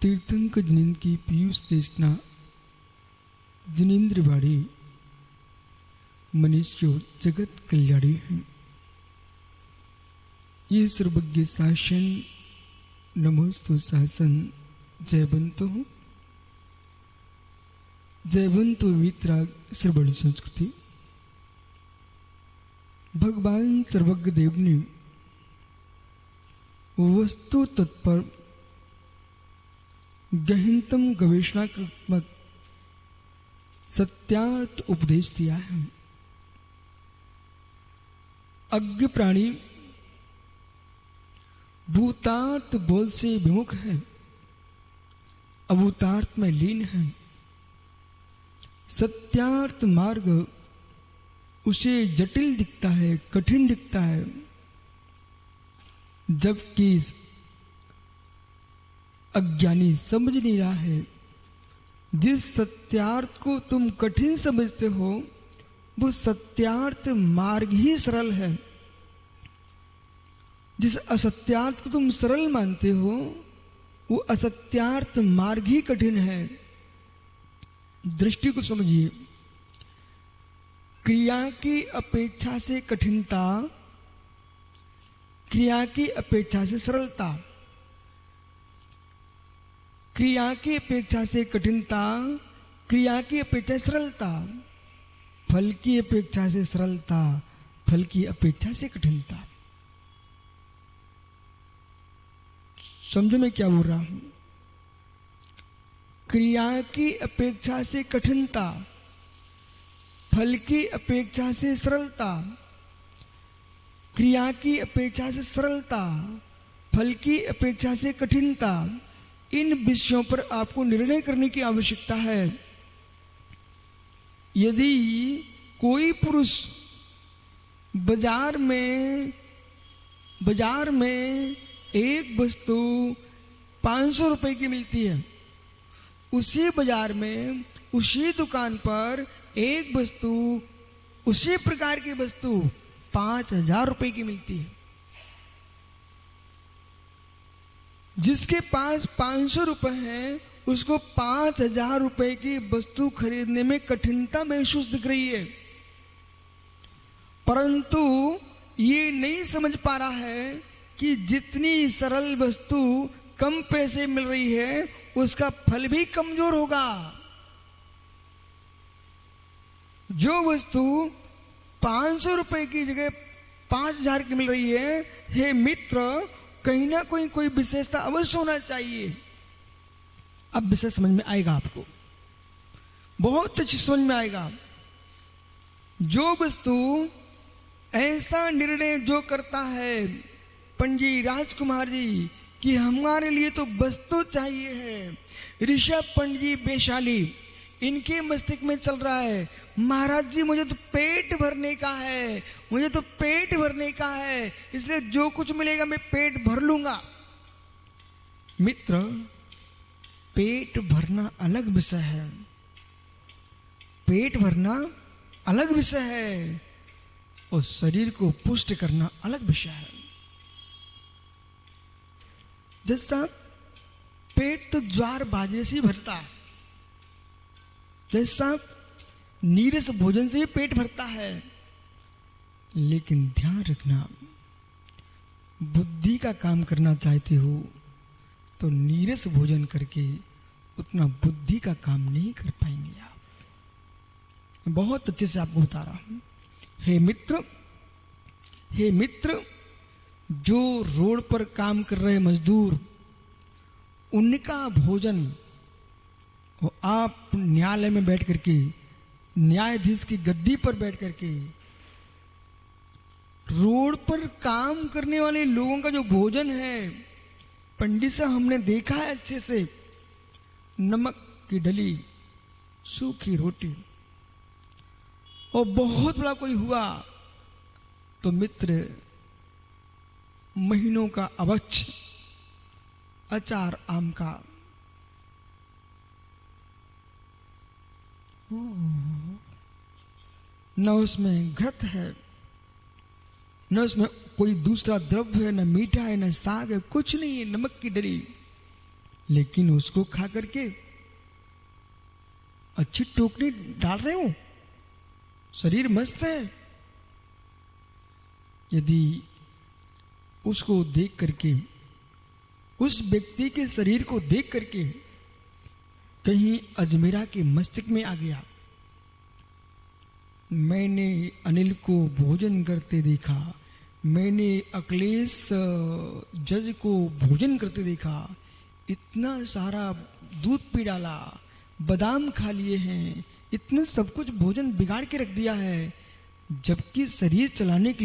तीर्थंक जिनेन्द्र की पीयूष देशना जिनेन्द्र बाड़ी मनुष्य जगत कल्याणी है। ये सर्वज्ञ शासन नमोस्तु शासन जयवंतो वितराग सर्वण संस्कृति। भगवान सर्वज्ञ देव ने वस्तु तत्पर गहनतम गवेषणात्मक सत्यार्थ उपदेश दिया है। अज्ञ प्राणी भूतार्थ बोल से विमुख है, अभूतार्थ में लीन है। सत्यार्थ मार्ग उसे जटिल दिखता है, कठिन दिखता है, जबकि अज्ञानी समझ नहीं रहा है। जिस सत्यार्थ को तुम कठिन समझते हो वो सत्यार्थ मार्ग ही सरल है। जिस असत्यार्थ को तुम सरल मानते हो वो असत्यार्थ मार्ग ही कठिन है। दृष्टि को समझिए। क्रिया की अपेक्षा से कठिनता, क्रिया की अपेक्षा से सरलता, क्रिया की अपेक्षा से कठिनता, क्रिया की अपेक्षा से सरलता, फल की अपेक्षा से सरलता, फल की अपेक्षा से कठिनता। समझो मैं क्या बोल रहा हूं। क्रिया की अपेक्षा से कठिनता, फल की अपेक्षा से सरलता, क्रिया की अपेक्षा से सरलता, फल की अपेक्षा से कठिनता, इन विषयों पर आपको निर्णय करने की आवश्यकता है। यदि कोई पुरुष बाजार में एक वस्तु 500 रुपए की मिलती है, उसी बाजार में उसी दुकान पर एक वस्तु, उसी प्रकार की वस्तु 5000 रुपए की मिलती है। जिसके पास 500 रुपए हैं उसको 5000 रुपए की वस्तु खरीदने में कठिनता महसूस दिख रही है, परंतु ये नहीं समझ पा रहा है कि जितनी सरल वस्तु कम पैसे मिल रही है उसका फल भी कमजोर होगा। जो वस्तु 500 रुपए की जगह 5000 की मिल रही है, हे मित्र, कहीं ना कोई विशेषता अवश्य होना चाहिए। अब विषय समझ में आएगा, आपको बहुत अच्छी समझ में आएगा। जो वस्तु ऐसा निर्णय जो करता है पंडित जी, राजकुमार जी, कि हमारे लिए तो वस्तु चाहिए है। ऋषभ पंडित जी वैशाली, इनके मस्तिष्क में चल रहा है, महाराज जी मुझे तो पेट भरने का है, मुझे तो पेट भरने का है, इसलिए जो कुछ मिलेगा मैं पेट भर लूंगा। मित्र, पेट भरना अलग विषय है, पेट भरना अलग विषय है, और शरीर को पुष्ट करना अलग विषय है। जैसा पेट तो ज्वार बाजरे से भरता है, जैसा नीरस भोजन से भी पेट भरता है, लेकिन ध्यान रखना, बुद्धि का काम करना चाहते हो तो नीरस भोजन करके उतना बुद्धि का काम नहीं कर पाएंगे आप। बहुत अच्छे से आपको बता रहा हूं। हे मित्र, जो रोड पर काम कर रहे मजदूर, उनका भोजन वो आप न्यायालय में बैठ करके, न्यायाधीश की गद्दी पर बैठ करके, रोड पर काम करने वाले लोगों का जो भोजन है, पंडित साहब हमने देखा है अच्छे से, नमक की डली, सूखी रोटी, और बहुत बड़ा कोई हुआ तो मित्र महीनों का अवच अचार आम का, न उसमें घृत है, न उसमें कोई दूसरा द्रव्य है, न मीठा है, न साग है, कुछ नहीं है, नमक की डली। लेकिन उसको खा करके अच्छी टोकरी डाल रहे हो, शरीर मस्त है। यदि उसको देख करके, उस व्यक्ति के शरीर को देख करके कहीं अजमेरा के मस्तिष्क में आ गया, मैंने अनिल को भोजन करते देखा, मैंने अखिलेश जज को भोजन करते देखा, इतना सारा दूध पी डाला, बादाम खा लिए हैं, इतना सब कुछ भोजन बिगाड़ के रख दिया है, जबकि शरीर चलाने के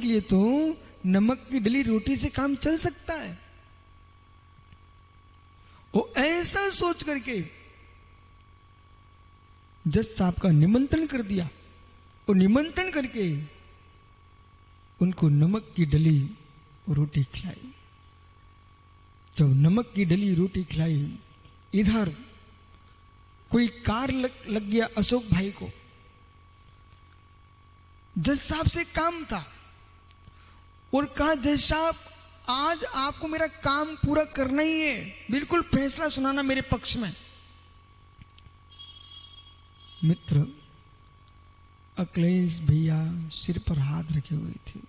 लिए तो नमक की डली रोटी से काम चल सकता है। वो ऐसा सोच करके जज साहब का निमंत्रण कर दिया, और निमंत्रण करके उनको नमक की डली रोटी खिलाई। जब नमक की डली रोटी खिलाई, इधर कोई कार लग गया अशोक भाई को। जज साहब से काम था और कहा, जज साहब आज आपको मेरा काम पूरा करना ही है, बिल्कुल फैसला सुनाना मेरे पक्ष में। मित्र अखिलेश भैया सिर पर हाथ रखे हुए थे,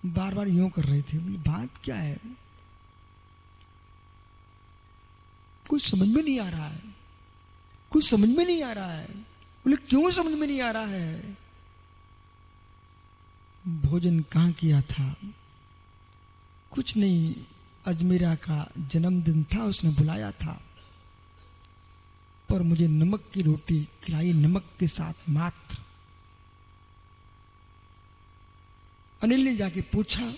बार बार यूं कर रहे थे। बोले बात क्या है, कुछ समझ में नहीं आ रहा है, कुछ समझ में नहीं आ रहा है। बोले क्यों समझ में नहीं आ रहा है? भोजन कहाँ किया था? कुछ नहीं, अजमेरा का जन्मदिन था, उसने बुलाया था, पर मुझे नमक की रोटी खिलाई, नमक के साथ मात्र। अनिल ने जाके पूछा,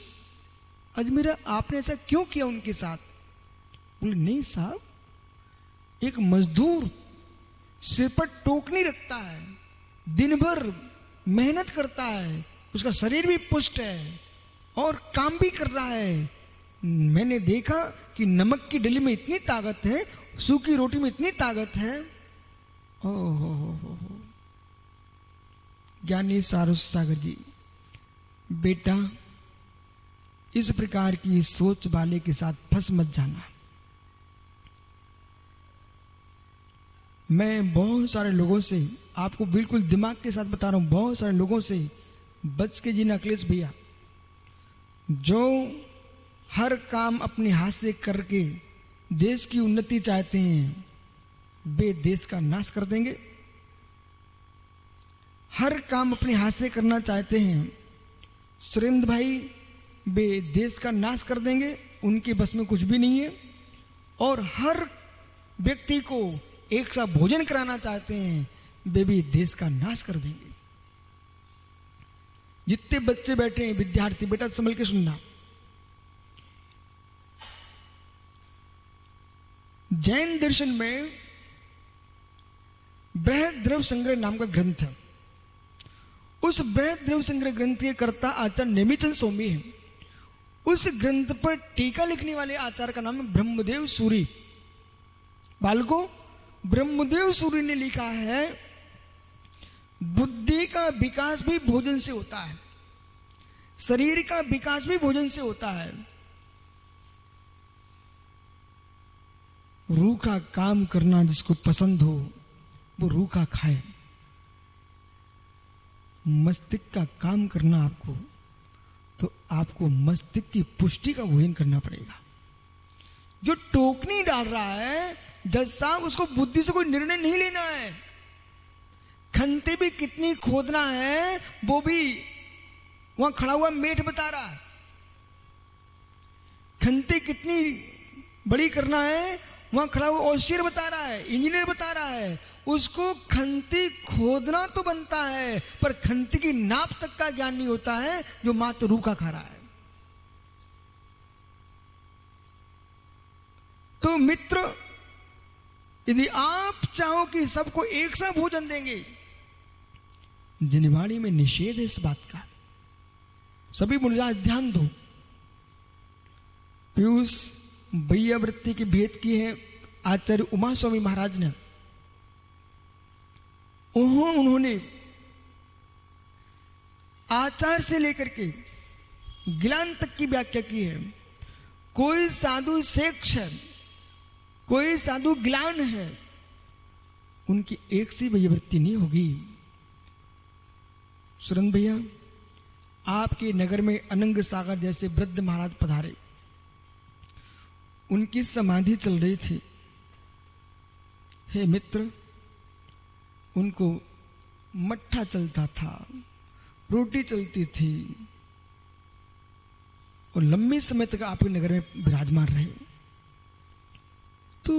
अजमेरा आपने ऐसा क्यों किया उनके साथ? बोले नहीं साहब, एक मजदूर सिर पर टोकनी रखता है, दिन भर मेहनत करता है, उसका शरीर भी पुष्ट है और काम भी कर रहा है। मैंने देखा कि नमक की डली में इतनी ताकत है, सूखी रोटी में इतनी ताकत है। हो ज्ञानी सारस सागर जी, बेटा इस प्रकार की सोच वाले के साथ फंस मत जाना। मैं बहुत सारे लोगों से, आपको बिल्कुल दिमाग के साथ बता रहा हूं, बहुत सारे लोगों से बच के जीना अखिलेश भैया, जो हर काम अपने हाथ से करके देश की उन्नति चाहते हैं, वे देश का नाश कर देंगे। हर काम अपने हाथ से करना चाहते हैं सुरेंद्र भाई, वे देश का नाश कर देंगे, उनके बस में कुछ भी नहीं है। और हर व्यक्ति को एक सा भोजन कराना चाहते हैं, वे भी देश का नाश कर देंगे। जितने बच्चे बैठे हैं, विद्यार्थी, बेटा संभल के सुनना। जैन दर्शन में बृहद द्रव्य संग्रह नाम का ग्रंथ है। उस बृहद द्रव्य संग्रह ग्रंथ के कर्ता आचार्य नेमिचंद स्वामी है। उस ग्रंथ पर टीका लिखने वाले आचार्य का नाम है ब्रह्मदेव सूरी। बालको, ब्रह्मदेव सूरी ने लिखा है, बुद्धि का विकास भी भोजन से होता है, शरीर का विकास भी भोजन से होता है। रूखा काम करना जिसको पसंद हो वो रूखा खाए। मस्तिष्क का काम करना आपको, तो आपको मस्तिष्क की पुष्टि का भोजन करना पड़ेगा। जो टोकनी डाल रहा है जज साहब, उसको बुद्धि से कोई निर्णय नहीं लेना है। खंते भी कितनी खोदना है वो भी वहां खड़ा हुआ मेट बता रहा है। खंते कितनी बड़ी करना है वहां खड़ा हुआ ओशियर बता रहा है, इंजीनियर बता रहा है। उसको खंती खोदना तो बनता है, पर खंती की नाप तक का ज्ञान नहीं होता है, जो मात्र रूखा खा रहा है। तो मित्र, यदि आप चाहो कि सबको एक सा भोजन देंगे, जिनवाणी में निषेध है इस बात का। सभी मुनिराज ध्यान दो। पीयूष भैया वृत्ति की भेद की है आचार्य उमा स्वामी महाराज ने। उन्होंने आचार से लेकर के गिलान तक की व्याख्या की है। कोई साधु शेष है, कोई साधु ग्लान है, उनकी एक सी भी वृत्ति नहीं होगी। सुरेंद्र भैया, आपके नगर में अनंग सागर जैसे वृद्ध महाराज पधारे, उनकी समाधि चल रही थी। हे मित्र, उनको मट्ठा चलता था, रोटी चलती थी, और लंबे समय तक आपके नगर में विराजमान रहे। तो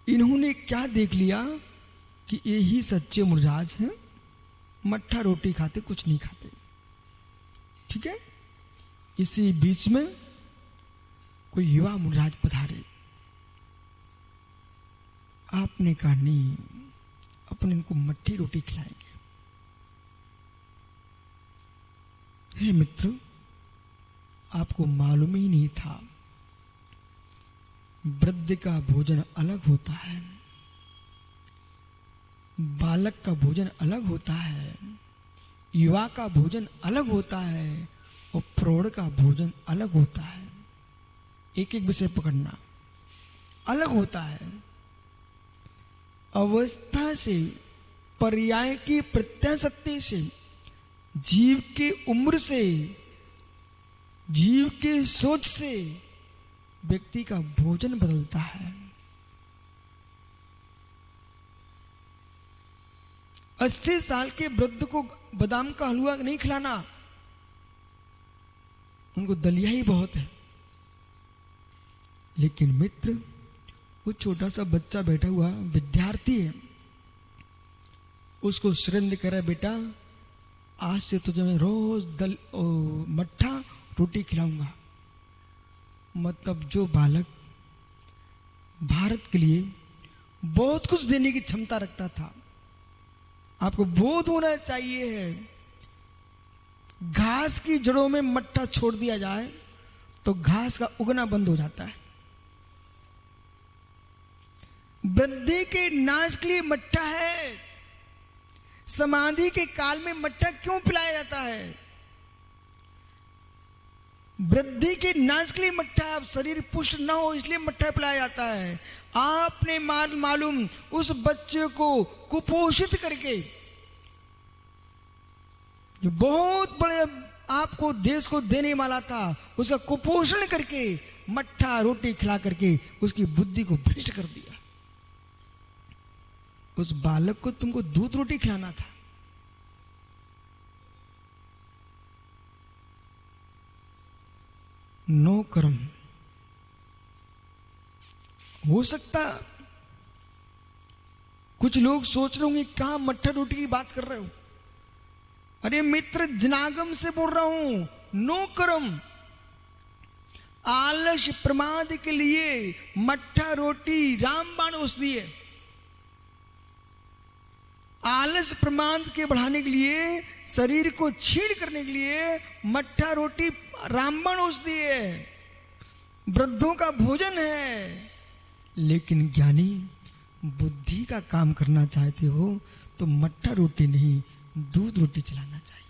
इन्होंने क्या देख लिया कि ये ही सच्चे मुर्जाज हैं, मट्ठा रोटी खाते, कुछ नहीं खाते। ठीक है। इसी बीच में कोई युवा मुर्जाज पधारे। आपने कहा नहीं, अपन इनको मट्ठी रोटी खिलाएंगे। हे मित्र, आपको मालूम ही नहीं था, वृद्ध का भोजन अलग होता है, बालक का भोजन अलग होता है, युवा का भोजन अलग होता है, और प्रौढ़ का भोजन अलग होता है। एक एक विषय पकड़ना, अलग होता है। अवस्था से, पर्याय की प्रत्याशक्ति से, जीव की उम्र से, जीव के सोच से व्यक्ति का भोजन बदलता है। 80 साल के वृद्ध को बादाम का हलवा नहीं खिलाना, उनको दलिया ही बहुत है। लेकिन मित्र, वो छोटा सा बच्चा बैठा हुआ विद्यार्थी है, उसको सुरेंद्र करे, बेटा आज से तुझे मैं रोज मट्ठा रोटी खिलाऊंगा। मतलब जो बालक भारत के लिए बहुत कुछ देने की क्षमता रखता था, आपको बोध होना चाहिए है, घास की जड़ों में मट्ठा छोड़ दिया जाए तो घास का उगना बंद हो जाता है। वृद्धि के नाश के लिए मट्ठा है। समाधि के काल में मट्ठा क्यों पिलाया जाता है? वृद्धि के नाश के लिए मट्ठा, शरीर पुष्ट ना हो इसलिए मट्ठा पिलाया जाता है। आपने मालूम उस बच्चे को कुपोषित करके, जो बहुत बड़े आपको देश को देने वाला था, उसका कुपोषण करके मट्ठा रोटी खिला करके उसकी बुद्धि को भ्रष्ट कर दिया। उस बालक को तुमको दूध रोटी खिलाना था। नो कर्म। हो सकता कुछ लोग सोच रहे होंगे कहां मट्ठा रोटी की बात कर रहे हो। अरे मित्र, जनागम से बोल रहा हूं, नो कर्म। आलस प्रमाद के लिए मट्ठा रोटी रामबाण औषधि है। आलस प्रमाद के बढ़ाने के लिए, शरीर को छीण करने के लिए मट्ठा रोटी रामबाण औषधि है, वृद्धों का भोजन है। लेकिन ज्ञानी बुद्धि का काम करना चाहते हो तो मट्ठा रोटी नहीं, दूध रोटी चलाना चाहिए।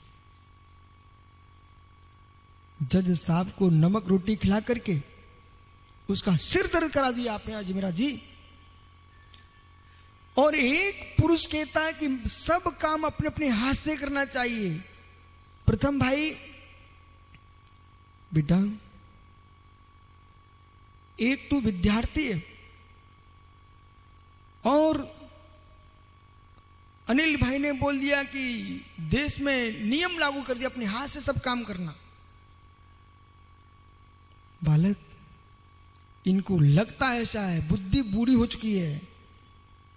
जज साहब को नमक रोटी खिला करके उसका सिर दर्द करा दिया आपने अजमेरा जी। और एक पुरुष कहता है कि सब काम अपने अपने हाथ से करना चाहिए। प्रथम भाई, बेटा एक तू विद्यार्थी है और अनिल भाई ने बोल दिया कि देश में नियम लागू कर दिया, अपने हाथ से सब काम करना। बालक, इनको लगता है ऐसा है, बुद्धि बूढ़ी हो चुकी है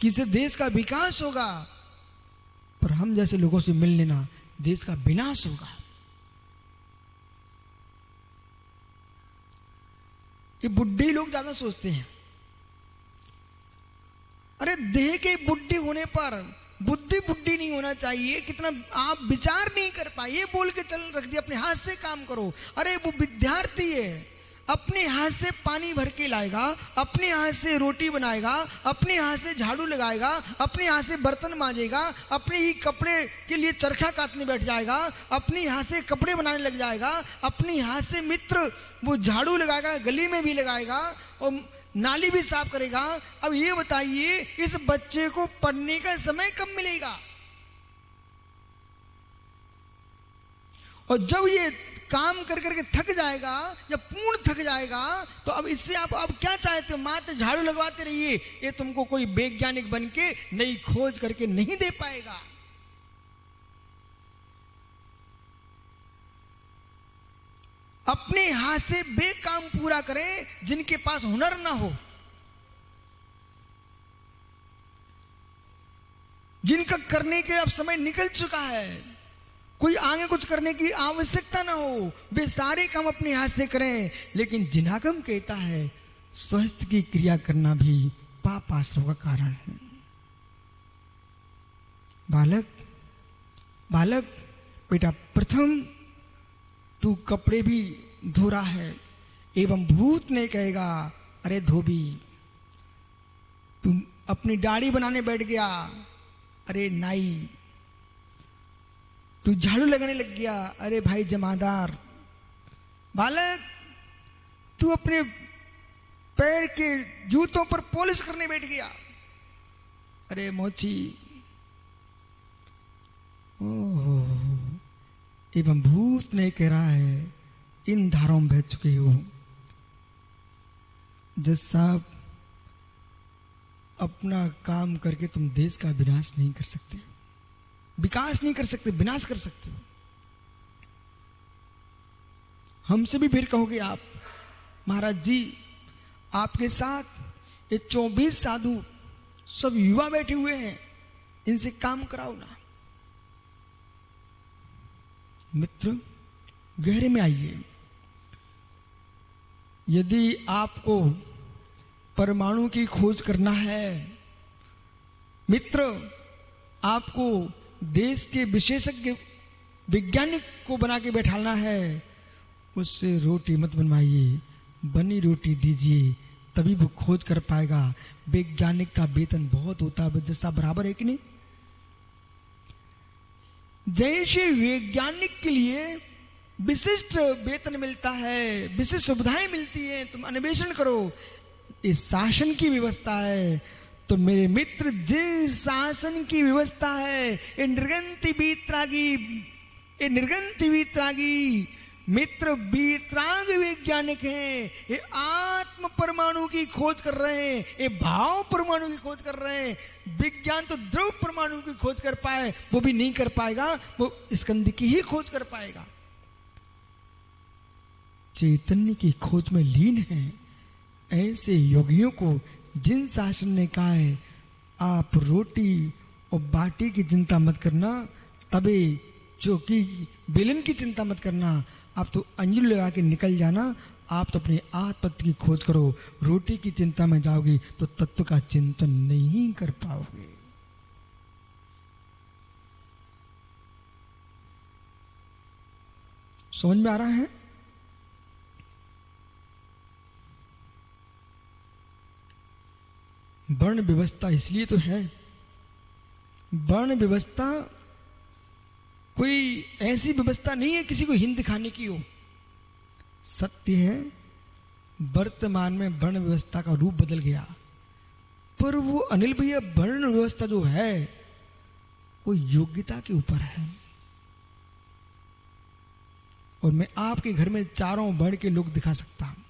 कि इससे देश का विकास होगा, पर हम जैसे लोगों से मिल लेना, देश का विनाश होगा। ये बुढ़े लोग ज्यादा सोचते हैं। अरे देह के बुढ़े होने पर बुद्धि बुद्धि नहीं होना चाहिए। कितना आप विचार नहीं कर पाए, ये बोल के चल रख दिया अपने हाथ से काम करो। अरे वो विद्यार्थी है, अपने हाथ से पानी भर के लाएगा, अपने हाथ से रोटी बनाएगा, अपने हाथ से झाड़ू लगाएगा, अपने हाथ से बर्तन मांजेगा, अपने ही कपड़े के लिए चरखा काटने बैठ जाएगा, अपने हाथ से कपड़े बनाने लग जाएगा, अपने हाथ से मित्र वो झाड़ू लगाएगा, गली में भी लगाएगा और नाली भी साफ करेगा। अब ये बताइए इस बच्चे को पढ़ने का समय कब मिलेगा? और जब ये काम कर करके थक जाएगा, जब पूर्ण थक जाएगा, तो अब इससे आप अब क्या चाहते हो? मात्र झाड़ू लगवाते रहिए, ये तुमको कोई वैज्ञानिक बन के नई खोज करके नहीं दे पाएगा। अपने हाथ से वे काम पूरा करें जिनके पास हुनर ना हो, जिनका करने के अब समय निकल चुका है, कोई आगे कुछ करने की आवश्यकता ना हो, वे सारे काम अपने हाथ से करें। लेकिन जिनागम कहता है स्वस्थ की क्रिया करना भी पाप आश्रय का कारण है। बालक बालक बेटा, प्रथम तू कपड़े भी धो रहा है, एवं भूत ने कहेगा अरे धोबी, तुम अपनी दाढ़ी बनाने बैठ गया, अरे नाई, तू झाड़ू लगाने लग गया, अरे भाई जमादार। बालक, तू अपने पैर के जूतों पर पॉलिश करने बैठ गया, अरे मोची। ओह, एवं भूत ने कह रहा है इन धाराओं में बह चुके हो। जज साहब, अपना काम करके तुम देश का विनाश नहीं कर सकते, विकास नहीं कर सकते, विनाश कर सकते हो। हमसे भी फिर कहोगे आप, महाराज जी आपके साथ ये 24 साधु सब युवा बैठे हुए हैं, इनसे काम कराओ ना। मित्र, गहरे में आइए। यदि आपको परमाणु की खोज करना है, मित्र आपको देश के विशेषज्ञ वैज्ञानिक को बना के बैठाना है, उससे रोटी मत बनवाइए, बनी रोटी दीजिए, तभी वो खोज कर पाएगा। वैज्ञानिक का वेतन बहुत होता है, जैसा बराबर है कि नहीं? जैसे वैज्ञानिक के लिए विशिष्ट वेतन मिलता है, विशिष्ट सुविधाएं मिलती हैं, तुम अन्वेषण करो। इस शासन की व्यवस्था है, तो मेरे मित्र जिस शासन की व्यवस्था है, ये निर्गंति वीतरागी, ये निर्गंति वीतरागी मित्र वीतराग वैज्ञानिक हैं। ये आत्म परमाणु की खोज कर रहे हैं, ये भाव परमाणु की खोज कर रहे हैं। विज्ञान तो द्रव परमाणु की खोज कर पाए, वो भी नहीं कर पाएगा, वो स्कंद की ही खोज कर पाएगा। चैतन्य की खोज में लीन है ऐसे योगियों को जिन शासन ने कहा है आप रोटी और बाटी की चिंता मत करना, तबे चौकी बेलन की चिंता मत करना, आप तो अंजलि लगा के निकल जाना, आप तो अपने आत्मतत्व की खोज करो। रोटी की चिंता में जाओगी तो तत्व का चिंतन नहीं कर पाओगे। समझ में आ रहा है? वर्ण व्यवस्था इसलिए तो है, वर्ण व्यवस्था कोई ऐसी व्यवस्था नहीं है किसी को हीन दिखाने की हो। सत्य है वर्तमान में वर्ण व्यवस्था का रूप बदल गया, पर वो अनिल भैया वर्ण व्यवस्था जो है वो योग्यता के ऊपर है। और मैं आपके घर में चारों वर्ण के लोग दिखा सकता हूं,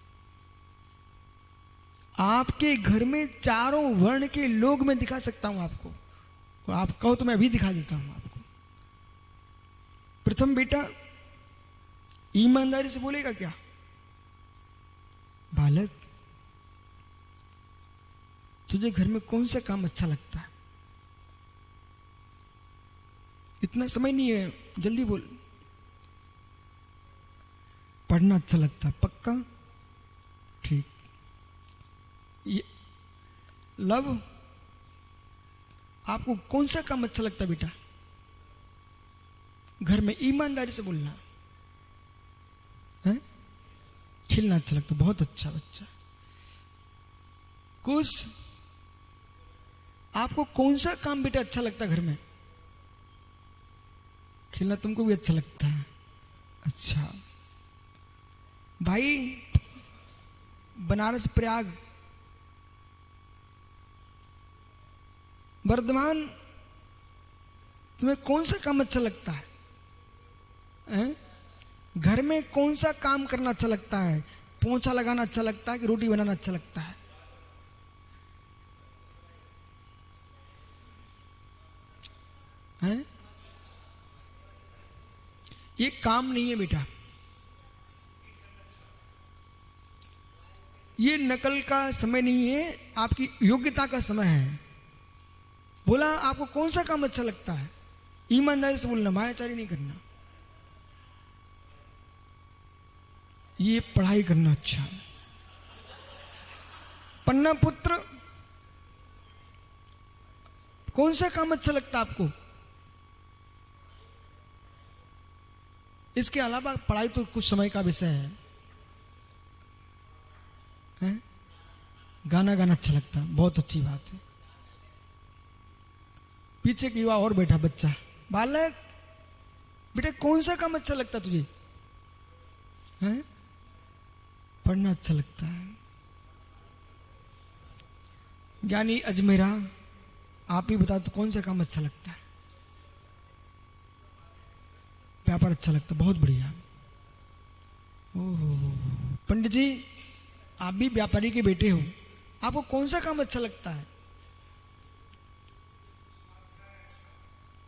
आपके घर में चारों वर्ण के लोग मैं दिखा सकता हूं आपको, और आप कहो तो मैं अभी दिखा देता हूं आपको। प्रथम बेटा ईमानदारी से बोलेगा क्या? बालक, तुझे घर में कौन सा काम अच्छा लगता है? इतना समय नहीं है, जल्दी बोल। पढ़ना अच्छा लगता है, पक्का? ठीक। लव, आपको कौन सा काम अच्छा लगता है बेटा? घर में ईमानदारी से बोलना है। खेलना अच्छा लगता, बहुत अच्छा बच्चा। कुछ आपको कौन सा काम बेटा अच्छा लगता है घर में? खेलना तुमको भी अच्छा लगता है? अच्छा भाई, बनारस, प्रयाग, वर्धमान, तुम्हें कौन सा काम अच्छा लगता है? घर में कौन सा काम करना अच्छा लगता है? पोंछा लगाना अच्छा लगता है कि रोटी बनाना अच्छा लगता है? हैं? ये काम नहीं है बेटा, ये नकल का समय नहीं है, आपकी योग्यता का समय है। बोला आपको कौन सा काम अच्छा लगता है? ईमानदारी से बोलना, मायाचारी नहीं करना। ये पढ़ाई करना अच्छा है। पन्ना पुत्र, कौन सा काम अच्छा लगता है आपको? इसके अलावा पढ़ाई तो कुछ समय का विषय है? गाना गाना अच्छा लगता है, बहुत अच्छी बात है। पीछे की युवा और बैठा बच्चा, बालक बेटा कौन सा काम अच्छा लगता तुझे? हैं? पढ़ना अच्छा लगता है। ज्ञानी अजमेरा, आप ही बता तो कौन सा काम अच्छा लगता है? व्यापार अच्छा लगता, बहुत बढ़िया। ओहो, पंडित जी आप भी व्यापारी के बेटे हो, आपको कौन सा काम अच्छा लगता है?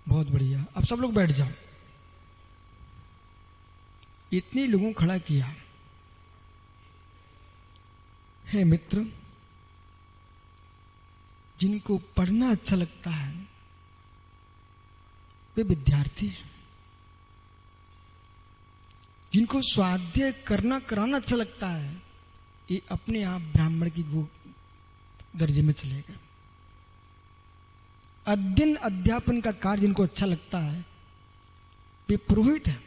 बहुत बढ़िया। अब सब लोग बैठ जाओ। इतने लोगों को खड़ा किया है मित्र, जिनको पढ़ना अच्छा लगता है वे विद्यार्थी हैं। जिनको स्वाध्याय करना कराना अच्छा लगता है, ये अपने आप ब्राह्मण की दर्जे में चले गए। अध्ययन अध्यापन का कार्य जिनको अच्छा लगता है वे पुरोहित हैं।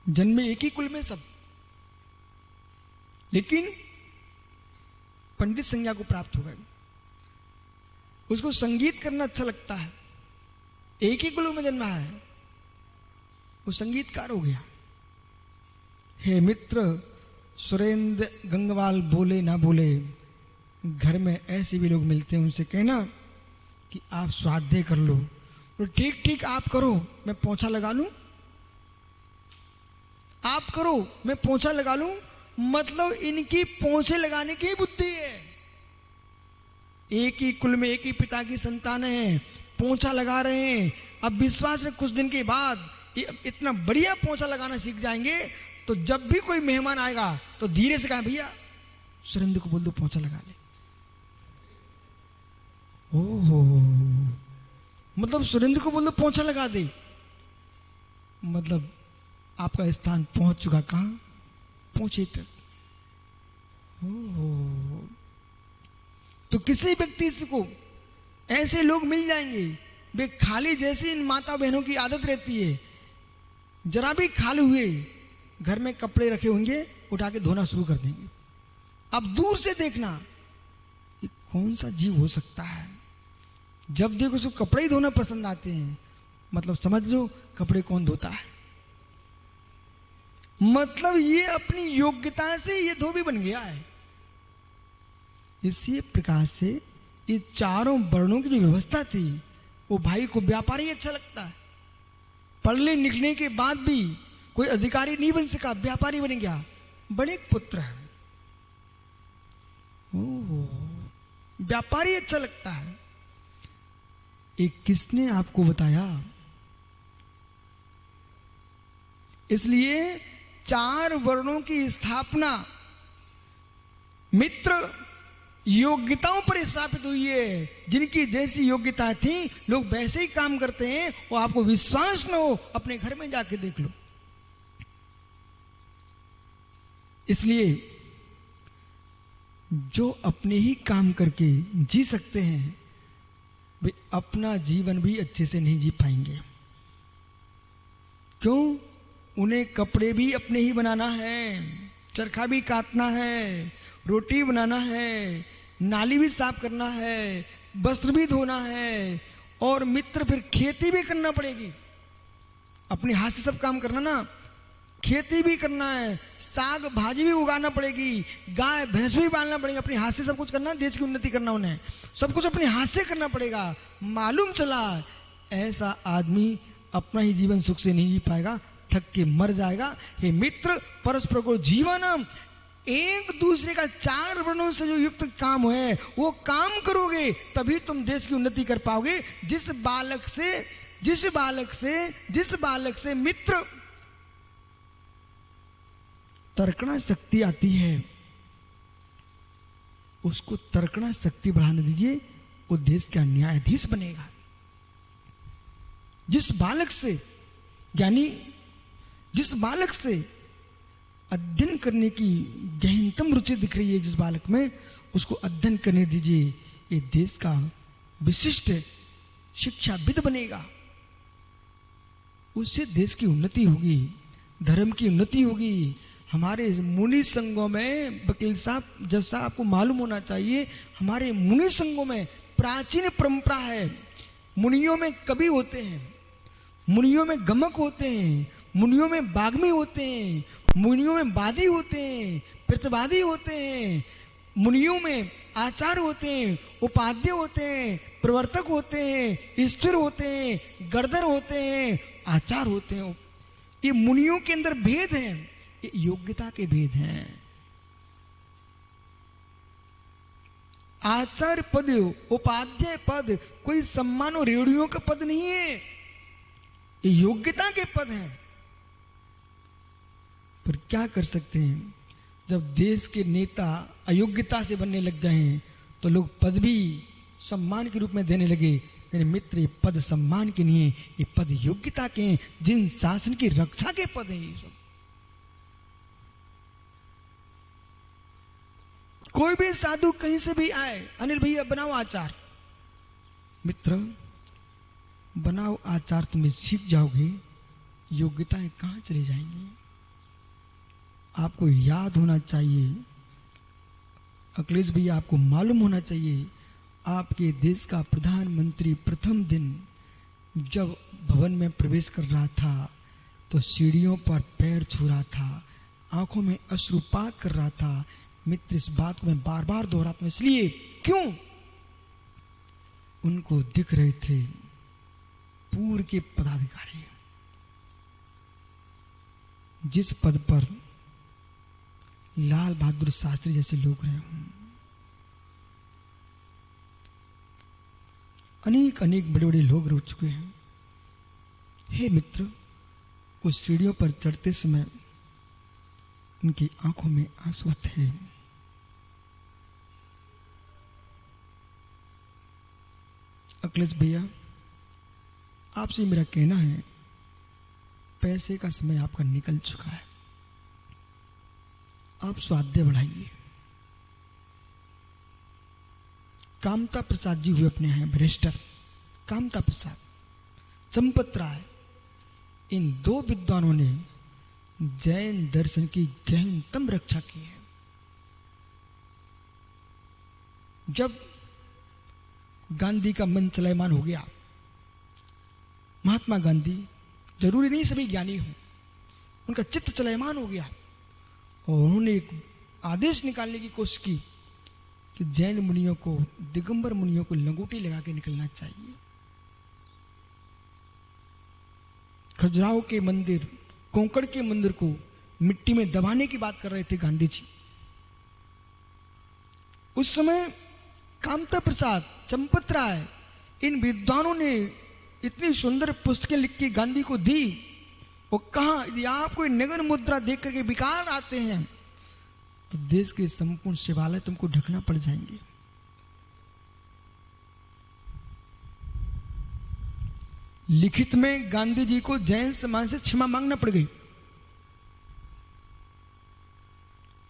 जन्मे एक ही कुल में सब, लेकिन पंडित संज्ञा को प्राप्त हो गए। उसको संगीत करना अच्छा लगता है, एक ही कुल में जन्मा है, वो संगीतकार हो गया। हे मित्र, सुरेंद्र गंगवाल बोले ना बोले, घर में ऐसे भी लोग मिलते हैं, उनसे कहना कि आप स्वाध्याय कर लो, तो ठीक ठीक आप करो मैं पोंछा लगा लूं, आप करो मैं पोंछा लगा लूं। मतलब इनकी पोंछे लगाने की बुद्धि है। एक ही कुल में एक ही पिता की संतान है, पोंछा लगा रहे हैं। अब विश्वास है कुछ दिन के बाद इतना बढ़िया पोंछा लगाना सीख जाएंगे, तो जब भी कोई मेहमान आएगा तो धीरे से कहा भैया सुरेंद्र को बोल दो पोंछा लगा ले। ओहो, मतलब सुरेंद्र को बोल दो पोंछा लगा दे, मतलब आपका स्थान पहुंच चुका कहां? पहुंचे तक। ओहो, तो किसी व्यक्ति को ऐसे लोग मिल जाएंगे, वे खाली जैसे इन माता बहनों की आदत रहती है, जरा भी खाली हुए घर में कपड़े रखे होंगे उठा के धोना शुरू कर देंगे। अब दूर से देखना ये कौन सा जीव हो सकता है, जब देखो उसको कपड़े ही धोना पसंद आते हैं, मतलब समझ लो कपड़े कौन धोता है। मतलब ये अपनी योग्यता से ये धोबी बन गया है। इसी प्रकार से ये चारों वर्णों की जो व्यवस्था थी, वो भाई को व्यापारी अच्छा लगता है। पढ़ने लिखने के बाद भी कोई अधिकारी नहीं बन सका, व्यापारी बन गया, बड़े पुत्र है। व्यापारी अच्छा लगता है। एक किसने आपको बताया? इसलिए चार वर्णों की स्थापना मित्र योग्यताओं पर स्थापित हुई है। जिनकी जैसी योग्यता थी लोग वैसे ही काम करते हैं। वो आपको विश्वास न हो, अपने घर में जाके देख लो। इसलिए जो अपने ही काम करके जी सकते हैं वे अपना जीवन भी अच्छे से नहीं जी पाएंगे। क्यों? उन्हें कपड़े भी अपने ही बनाना है, चरखा भी काटना है, रोटी बनाना है, नाली भी साफ करना है, वस्त्र भी धोना है, और मित्र फिर खेती भी करना पड़ेगी। अपने हाथ से सब काम करना ना, खेती भी करना है, साग भाजी भी उगाना पड़ेगी, गाय भैंस भी पालना पड़ेगा, अपने हाथ से सब कुछ करना, देश की उन्नति करना, उन्हें सब कुछ अपने हाथ से करना पड़ेगा। मालूम चला ऐसा आदमी अपना ही जीवन सुख से नहीं जी पाएगा, थक के मर जाएगा। हे मित्र, परस्पर को जीवन, एक दूसरे का चार वर्णों से जो युक्त काम है वो काम करोगे तभी तुम देश की उन्नति कर पाओगे। जिस बालक से मित्र तर्कणा शक्ति आती है, उसको तर्कणा शक्ति बढ़ाने दीजिए, वो देश का न्यायाधीश बनेगा। जिस बालक से अध्ययन करने की गहनतम रुचि दिख रही है, जिस बालक में, उसको अध्ययन करने दीजिए, ये देश का विशिष्ट शिक्षाविद बनेगा। उससे देश की उन्नति होगी, धर्म की उन्नति होगी। हमारे मुनि संघों में, वकील साहब, जज साहब, आपको मालूम होना चाहिए, हमारे मुनि संघों में प्राचीन परंपरा है। मुनियों में कवि होते हैं, मुनियों में गमक होते हैं, मुनियों में बाग्मी होते हैं, मुनियों में वादी होते हैं, प्रतिवादी होते हैं, मुनियों में आचार्य होते हैं, उपाध्याय होते हैं, प्रवर्तक होते हैं, स्थिर होते हैं, गर्दर होते हैं, आचार्य होते हैं। ये मुनियों के अंदर भेद हैं, ये योग्यता के भेद हैं। आचार्य पद, उपाध्याय पद कोई सम्मान और रेडियो का पद नहीं है, ये योग्यता के पद हैं। पर क्या कर सकते हैं, जब देश के नेता अयोग्यता से बनने लग गए हैं तो लोग पद भी सम्मान के रूप में देने लगे। मेरे मित्र, ये पद सम्मान के नहीं है, ये पद योग्यता के हैं, जिन शासन की रक्षा के पद हैं ये सब। कोई भी साधु कहीं से भी आए, अनिल भैया बनाओ आचार, मित्र बनाओ आचार, तुम्हें सीख जाओगे, योग्यताएं कहां चली जाएंगी। आपको याद होना चाहिए, अखिलेश भैया, आपको मालूम होना चाहिए, आपके देश का प्रधानमंत्री प्रथम दिन जब भवन में प्रवेश कर रहा था तो सीढ़ियों पर पैर छू रहा था, आंखों में अश्रुपात कर रहा था। मित्र, इस बात को मैं बार बार दोहराता हूं, इसलिए क्यों, उनको दिख रहे थे पूर्व के पदाधिकारी, जिस पद पर लाल बहादुर शास्त्री जैसे लोग रहे हों, अनेक अनेक बड़े बड़े लोग रह चुके हैं। हे मित्र, उस सीढ़ियों पर चढ़ते समय उनकी आंखों में आंसू थे। अखिलेश भैया, आपसे मेरा कहना है, पैसे का समय आपका निकल चुका है, आप स्वाध्याय बढ़ाइए। कामता प्रसाद जी हुए अपने यहाँ बैरिस्टर, कामता प्रसाद, चंपत राय, इन दो विद्वानों ने जैन दर्शन की गहनतम रक्षा की है। जब गांधी का मन चलायमान हो गया, महात्मा गांधी, जरूरी नहीं सभी ज्ञानी हो, उनका चित्त चलायमान हो गया और उन्होंने एक आदेश निकालने की कोशिश की कि जैन मुनियों को, दिगंबर मुनियों को लंगोटी लगा के निकलना चाहिए। खजुराहो के मंदिर, कोंकण के मंदिर को मिट्टी में दबाने की बात कर रहे थे गांधी जी। उस समय कामता प्रसाद, चंपत राय, इन विद्वानों ने इतनी सुंदर पुस्तकें लिख के गांधी को दी। वो कहा, यदि आप कोई नगर मुद्रा देख करके विकार आते हैं तो देश के संपूर्ण शिवालय तुमको ढकना पड़ जाएंगे। लिखित में गांधी जी को जैन समाज से क्षमा मांगना पड़ गई।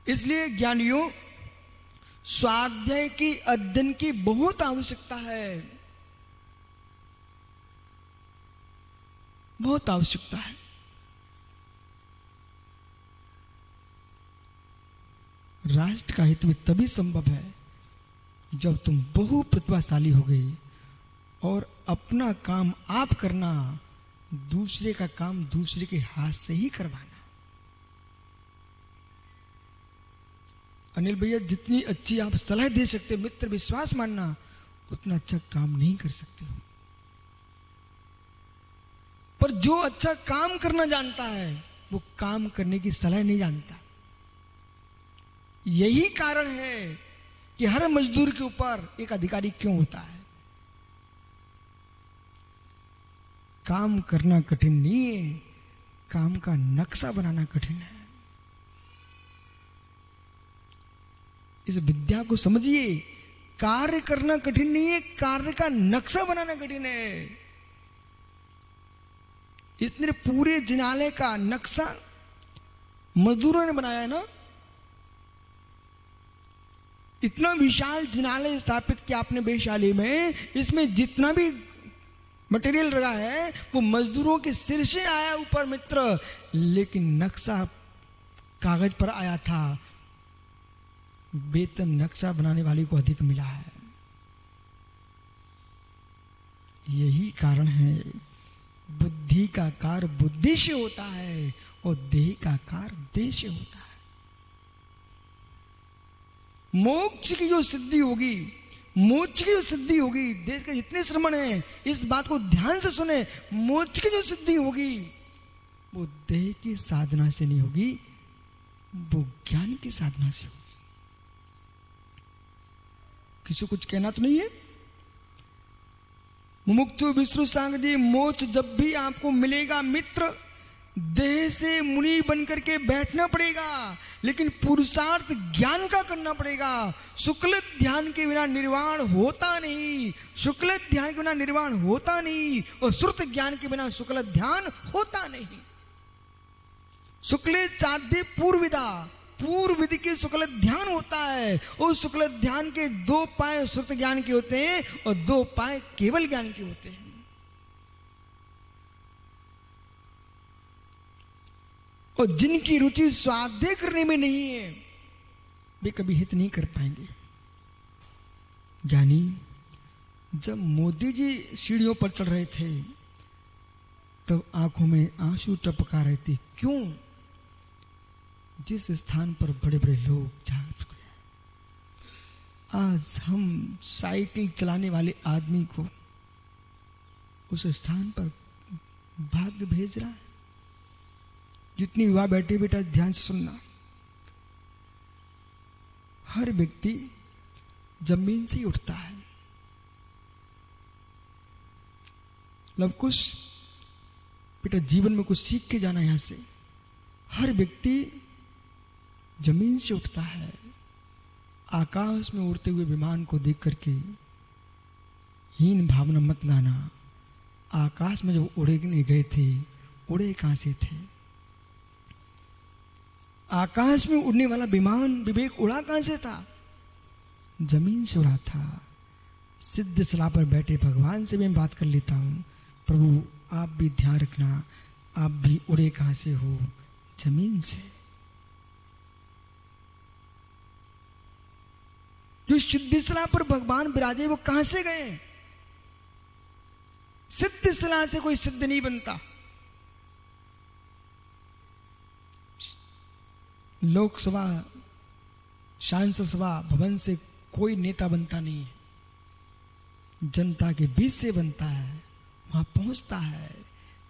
इसलिए ज्ञानियों, स्वाध्याय की, अध्ययन की बहुत आवश्यकता है, बहुत आवश्यकता है। राष्ट्र का हित भी तभी संभव है जब तुम बहु प्रतिभाशाली हो गई और अपना काम आप करना, दूसरे का काम दूसरे के हाथ से ही करवाना। अनिल भैया, जितनी अच्छी आप सलाह दे सकते हो, मित्र विश्वास मानना, उतना अच्छा काम नहीं कर सकते हो। पर जो अच्छा काम करना जानता है वो काम करने की सलाह नहीं जानता। यही कारण है कि हर मजदूर के ऊपर एक अधिकारी क्यों होता है। काम करना कठिन नहीं है, काम का नक्शा बनाना कठिन है। इस विद्या को समझिए, कार्य करना कठिन नहीं है, कार्य का नक्शा बनाना कठिन है। इतने पूरे जिनालय का नक्शा मजदूरों ने बनाया है ना। इतना विशाल जिनालय स्थापित किया आपने वैशाली में, इसमें जितना भी मटेरियल लगा है वो मजदूरों के सिर से आया ऊपर मित्र, लेकिन नक्शा कागज पर आया था, वेतन नक्शा बनाने वाले को अधिक मिला है। यही कारण है बुद्धि का कार्य बुद्धि से होता है और देह का कार्य देह से होता है। मोक्ष की जो सिद्धि होगी, मोक्ष की जो सिद्धि होगी, देश के जितने श्रमण हैं इस बात को ध्यान से सुने, मोक्ष की जो सिद्धि होगी वो देह की साधना से नहीं होगी, वो ज्ञान की साधना से होगी। किसी को कुछ कहना तो नहीं है? मुमुक्षु विष्णु सांग जी, मोक्ष जब भी आपको मिलेगा मित्र, देह से मुनि बनकर के बैठना पड़ेगा, लेकिन पुरुषार्थ ज्ञान का करना पड़ेगा। शुक्ल ध्यान के बिना निर्वाण होता नहीं, शुक्ल ध्यान के बिना निर्वाण होता नहीं, और श्रुत ज्ञान के बिना शुक्ल ध्यान होता नहीं। शुक्ल चाद्य पूर्विदा, पूर्व विधि के शुक्ल ध्यान होता है, और शुक्ल ध्यान के 2 पाए श्रुत ज्ञान के होते हैं और 2 पाए केवल ज्ञान के होते हैं। और जिनकी रुचि स्वाध्याय करने में नहीं है वे कभी हित नहीं कर पाएंगे। ज्ञानी, जब मोदी जी सीढ़ियों पर चढ़ रहे थे तब आंखों में आंसू टपका रहे थे। क्यों? जिस स्थान पर बड़े बड़े लोग जा चुके हैं, आज हम साइकिल चलाने वाले आदमी को उस स्थान पर भाग्य भेज रहा है। जितनी युवा बैठे, बेटा ध्यान से सुनना, हर व्यक्ति जमीन से ही उठता है। मतलब कुछ बेटा जीवन में कुछ सीख के जाना। यहां से हर व्यक्ति जमीन से उठता है। आकाश में उड़ते हुए विमान को देख करके हीन भावना मत लाना। आकाश में जब उड़ने गए थे, उड़े कहां से थे? आकाश में उड़ने वाला विमान विवेक उड़ा कहां से था? जमीन से उड़ा था। सिद्ध सलाह पर बैठे भगवान से मैं बात कर लेता हूं, प्रभु आप भी ध्यान रखना, आप भी उड़े कहां से हो? जमीन से। जो सिद्ध सलाह पर भगवान विराजे वो कहां से गए? सिद्ध सलाह से कोई सिद्ध नहीं बनता। लोकसभा, सांसद सभा भवन से कोई नेता बनता नहीं है, जनता के बीच से बनता है, वहां पहुंचता है।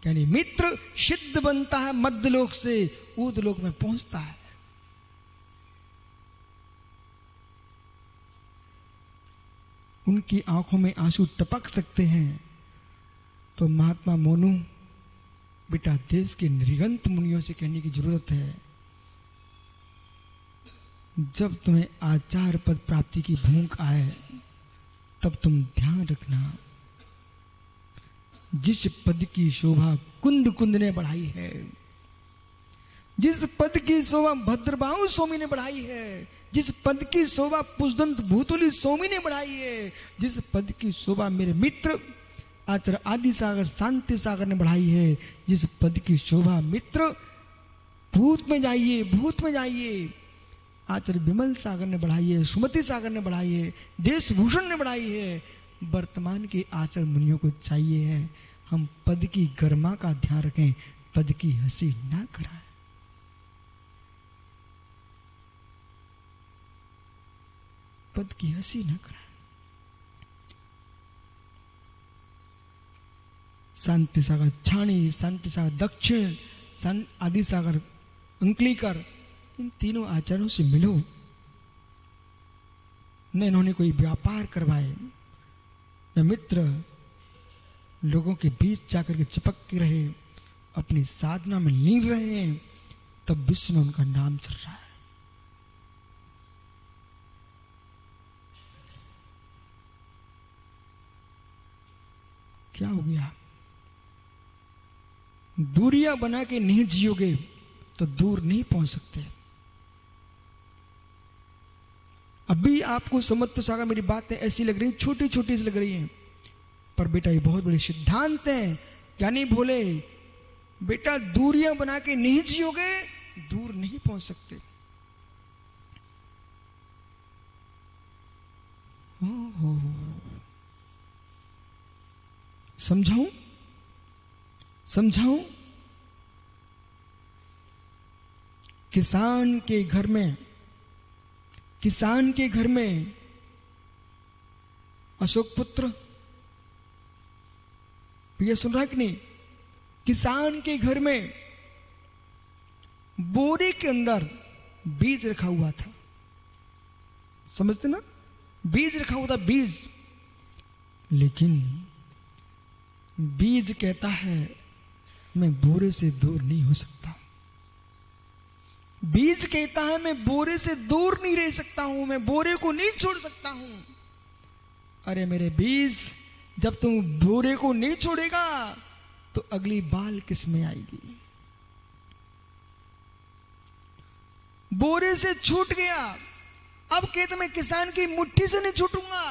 यानी मित्र सिद्ध बनता है मध्य लोक से, ऊर्ध्व लोक में पहुंचता है। उनकी आंखों में आंसू टपक सकते हैं तो महात्मा मोनू, बेटा देश के निर्गंत मुनियों से कहने की जरूरत है, जब तुम्हें आचार पद प्राप्ति की भूख आए तब तुम ध्यान रखना, जिस पद की शोभा कुंद कुंद ने बढ़ाई है, जिस पद की शोभा भद्रबाहु स्वामी ने बढ़ाई है, जिस पद की शोभा पुष्दंत भूतुली स्वामी ने बढ़ाई है, जिस पद की शोभा मेरे मित्र आचार्य आदि सागर शांति सागर ने बढ़ाई है, जिस पद की शोभा मित्र भूत में जाइए, भूत में जाइए, आचार्य विमल सागर ने बढ़ाई है, सुमति सागर ने बढ़ाई है, देशभूषण ने बढ़ाई है। वर्तमान के आचार्य मुनियों को चाहिए है हम पद की गरिमा का ध्यान रखें, पद की हंसी ना कराएं। पद की हंसी ना कराएं। शांति सागर छाणी, शांति सागर दक्षिण, आदि सागर अंकलीकर, इन तीनों आचार्यों से मिलो। न इन्होंने कोई व्यापार करवाए, न मित्र, लोगों के बीच जाकर के चिपक के रहे, अपनी साधना में लीन रहे हैं, तब विश्व में उनका नाम चल रहा है। क्या हो गया? दूरियां बना के नहीं जियोगे तो दूर नहीं पहुंच सकते। अभी आपको समुद्र सागर मेरी बातें ऐसी लग रही, छोटी छोटी सी लग रही हैं, पर बेटा ये बहुत बड़े सिद्धांत हैं। ज्ञानी बोले बेटा दूरियां बना के नहीं जियोगे दूर नहीं पहुंच सकते। समझाऊं समझाऊं? किसान के घर में अशोक पुत्र, ये सुन रहा है कि नहीं? किसान के घर में बोरे के अंदर बीज रखा हुआ था, समझते ना? बीज रखा हुआ था, बीज। लेकिन बीज कहता है मैं बोरे से दूर नहीं हो सकता। बीज कहता है मैं बोरे से दूर नहीं रह सकता हूं, मैं बोरे को नहीं छोड़ सकता हूं। अरे मेरे बीज, जब तुम बोरे को नहीं छोड़ेगा तो अगली बाल किस में आएगी? बोरे से छूट गया, अब कहते मैं किसान की मुट्ठी से नहीं छूटूंगा।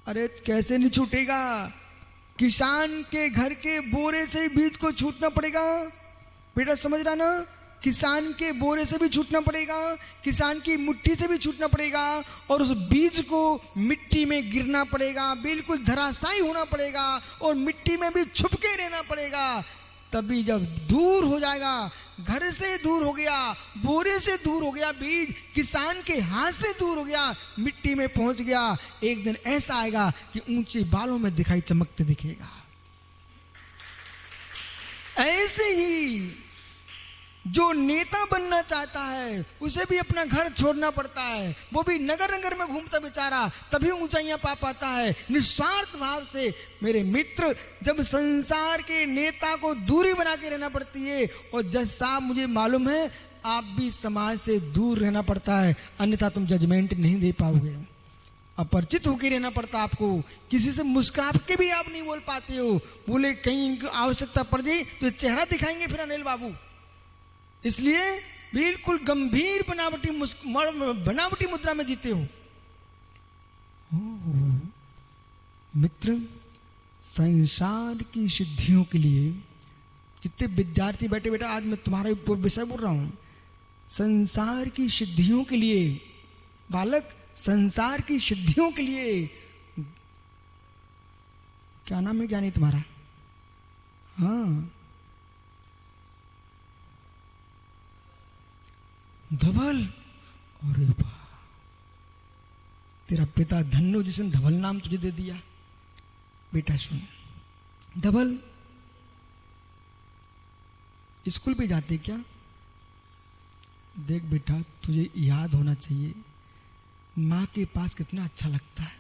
अरे कैसे नहीं छूटेगा? किसान के घर के बोरे से बीज को छूटना पड़ेगा। बेटा समझ रहा ना? किसान के बोरे से भी छूटना पड़ेगा, किसान की मुट्ठी से भी छूटना पड़ेगा, और उस बीज को मिट्टी में गिरना पड़ेगा, बिल्कुल धराशायी होना पड़ेगा, और मिट्टी में भी छुप के रहना पड़ेगा। तभी जब दूर हो जाएगा, घर से दूर हो गया, बोरे से दूर हो गया बीज, किसान के हाथ से दूर हो गया, मिट्टी में पहुंच गया, एक दिन ऐसा आएगा कि ऊंचे बालों में दिखाई चमकते दिखेगा। ऐसे ही जो नेता बनना चाहता है उसे भी अपना घर छोड़ना पड़ता है, वो भी नगर नगर में घूमता बेचारा, तभी ऊंचाइयां पा पाता है निस्वार्थ भाव से। मेरे मित्र, जब संसार के नेता को दूरी बना के रहना पड़ती है, और जज साहब मुझे मालूम है आप भी समाज से दूर रहना पड़ता है, अन्यथा तुम जजमेंट नहीं दे पाओगे। अपरिचित होकर रहना पड़ता आपको, किसी से मुस्कुरा के भी आप नहीं बोल पाते हो। बोले कहीं इनको आवश्यकता पड़ जाए तो चेहरा दिखाएंगे फिर अनिल बाबू। इसलिए बिल्कुल गंभीर बनावटी मुद्रा में जीते हो। मित्र, संसार की सिद्धियों के लिए जितने विद्यार्थी बैठे, बेटा आज मैं तुम्हारा विषय बोल रहा हूं, संसार की सिद्धियों के लिए, बालक संसार की सिद्धियों के लिए, क्या नाम है ज्ञानी तुम्हारा? हाँ, धवल। अरे वाह, तेरा पिता धन्नो जिसने धवल नाम तुझे दे दिया। बेटा सुन, धवल स्कूल पे जाते क्या? देख बेटा, तुझे याद होना चाहिए माँ के पास कितना अच्छा लगता है।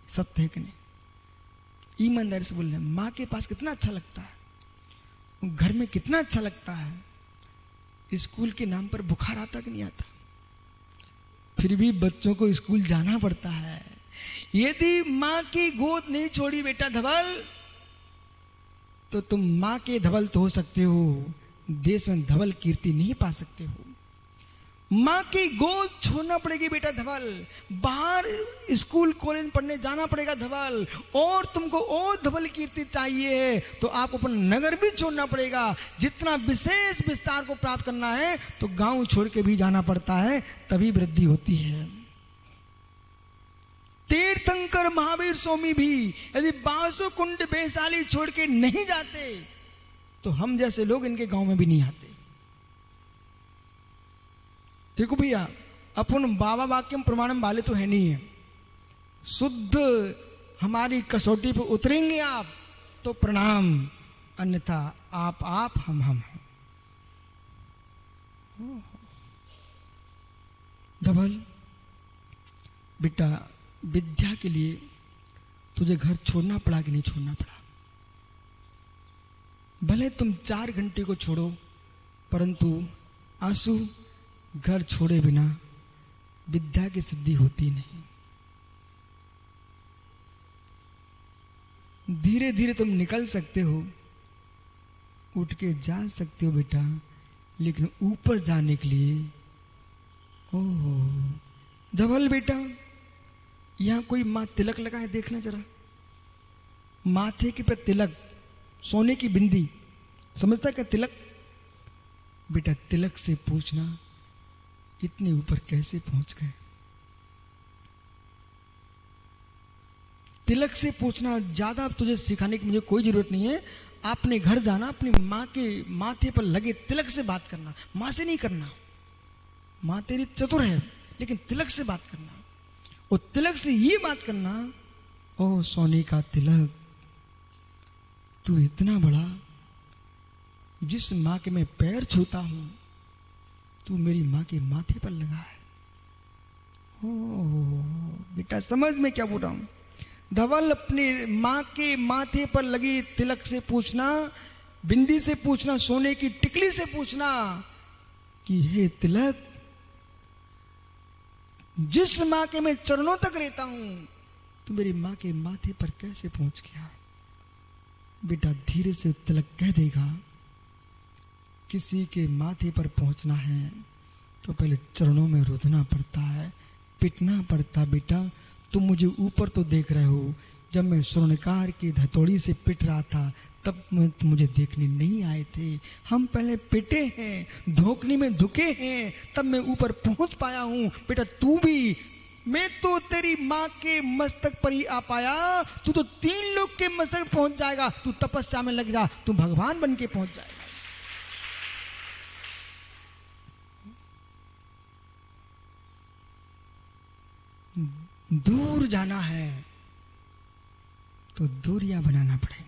सत्य है कि नहीं? ईमानदारी से बोल रहे, माँ के पास कितना अच्छा लगता है, घर में कितना अच्छा लगता है। स्कूल के नाम पर बुखार आता कि नहीं आता? फिर भी बच्चों को स्कूल जाना पड़ता है। यदि माँ की गोद नहीं छोड़ी बेटा धवल, तो तुम माँ के धवल तो हो सकते हो, देश में धवल कीर्ति नहीं पा सकते हो। माँ की गोद छोड़ना पड़ेगी बेटा धवल, बाहर स्कूल कॉलेज पढ़ने जाना पड़ेगा धवल, और तुमको और धवल कीर्ति चाहिए है तो आपको अपना नगर भी छोड़ना पड़ेगा। जितना विशेष विस्तार को प्राप्त करना है तो गांव छोड़ के भी जाना पड़ता है, तभी वृद्धि होती है। तीर्थंकर महावीर स्वामी भी यदि बासु कुंड वैशाली छोड़ के नहीं जाते तो हम जैसे लोग इनके गांव में भी नहीं आते। देखो भैया, अपन बाबा वाक्यम प्रमाणम वाले तो है नहीं है, शुद्ध हमारी कसौटी पर उतरेंगे आप तो प्रणाम, अन्यथा आप हम हैं। धवल बेटा, विद्या के लिए तुझे घर छोड़ना पड़ा कि नहीं छोड़ना पड़ा? भले तुम 4 घंटे को छोड़ो, परंतु आंसू घर छोड़े बिना विद्या की सिद्धि होती नहीं। धीरे धीरे तुम निकल सकते हो, उठ के जा सकते हो बेटा, लेकिन ऊपर जाने के लिए ओहो धवल बेटा, यहां कोई मां तिलक लगाए देखना जरा, माथे के पे तिलक, सोने की बिंदी, समझता क्या तिलक? बेटा तिलक से पूछना इतने ऊपर कैसे पहुंच गए। तिलक से पूछना, ज्यादा तुझे सिखाने की मुझे कोई जरूरत नहीं है। आपने घर जाना, अपनी माँ के माथे पर लगे तिलक से बात करना, माँ से नहीं करना। माँ तेरी चतुर है, लेकिन तिलक से बात करना, और तिलक से ये बात करना, ओ सोने का तिलक, तू इतना बड़ा, जिस माँ के मैं पैर छूता हूं तू मेरी माँ के माथे पर लगा है। ओ बेटा समझ में क्या बोल रहा हूं? धवल अपनी माँ के माथे पर लगी तिलक से पूछना, बिंदी से पूछना, सोने की टिकली से पूछना कि हे तिलक, जिस माँ के मैं चरणों तक रहता हूं तो मेरी माँ के माथे पर कैसे पहुंच गया? बेटा धीरे से तिलक कह देगा, किसी के माथे पर पहुंचना है तो पहले चरणों में रुदना पड़ता है, पिटना पड़ता। बेटा तुम मुझे ऊपर तो देख रहे हो, जब मैं स्वर्णकार की धतोड़ी से पिट रहा था तब मुझे देखने नहीं आए थे। हम पहले पिटे हैं, धोखनी में धुके हैं, तब मैं ऊपर पहुंच पाया हूं। बेटा तू भी, मैं तो तेरी माँ के मस्तक पर ही आ पाया, तू तो 3 लोग के मस्तक पहुंच जाएगा। तू तपस्या में लग जा, तू भगवान बन के पहुंच जाएगा। दूर जाना है तो दूरियां बनाना पड़ेंगे।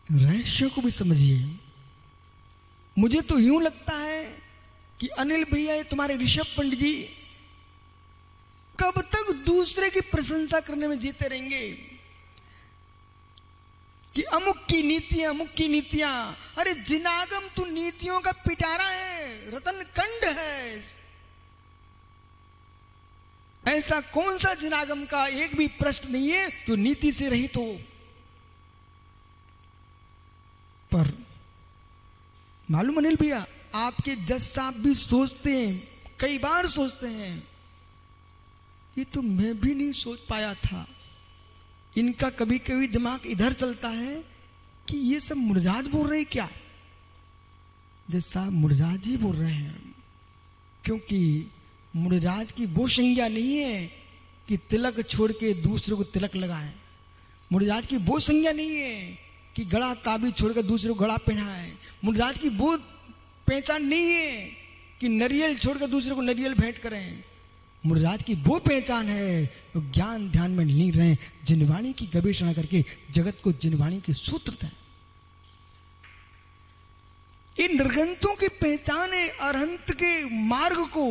रहस्य को भी समझिए। मुझे तो यूं लगता है कि अनिल भैया, ये तुम्हारे ऋषभ पंडित जी कब तक दूसरे की प्रशंसा करने में जीते रहेंगे कि अमुक की नीतियां, अमुक की नीतियां। अरे जिनागम तू नीतियों का पिटारा है, रतन कंड है। ऐसा कौन सा जिनागम का एक भी प्रश्न नहीं है जो नीति से रहित हो। पर मालूम अनिल भैया, आपके जज साहब भी सोचते हैं, कई बार सोचते हैं, ये तो मैं भी नहीं सोच पाया था। इनका कभी कभी दिमाग इधर चलता है कि ये सब मुर्जाज बोल रहे क्या। जज साहब मुर्जाज ही बोल रहे हैं, क्योंकि मुर्जाज की वो संज्ञा नहीं है कि तिलक छोड़ के दूसरे को तिलक लगाएं। मुर्जाज की वो संज्ञा नहीं है कि गड़ा ताबीज छोड़कर दूसरे को गड़ा पहनाए। मुर्जाज की वो पहचान नहीं है कि नरियल छोड़कर दूसरे को नरियल भेंट करें। मुर्जाज की वो पहचान है, तो ज्ञान ध्यान में लीन रहे, जिनवाणी की गवेषणा करके जगत को जिनवाणी के सूत्र दें। इन निर्गंतों की पहचान है। अरहंत के मार्ग को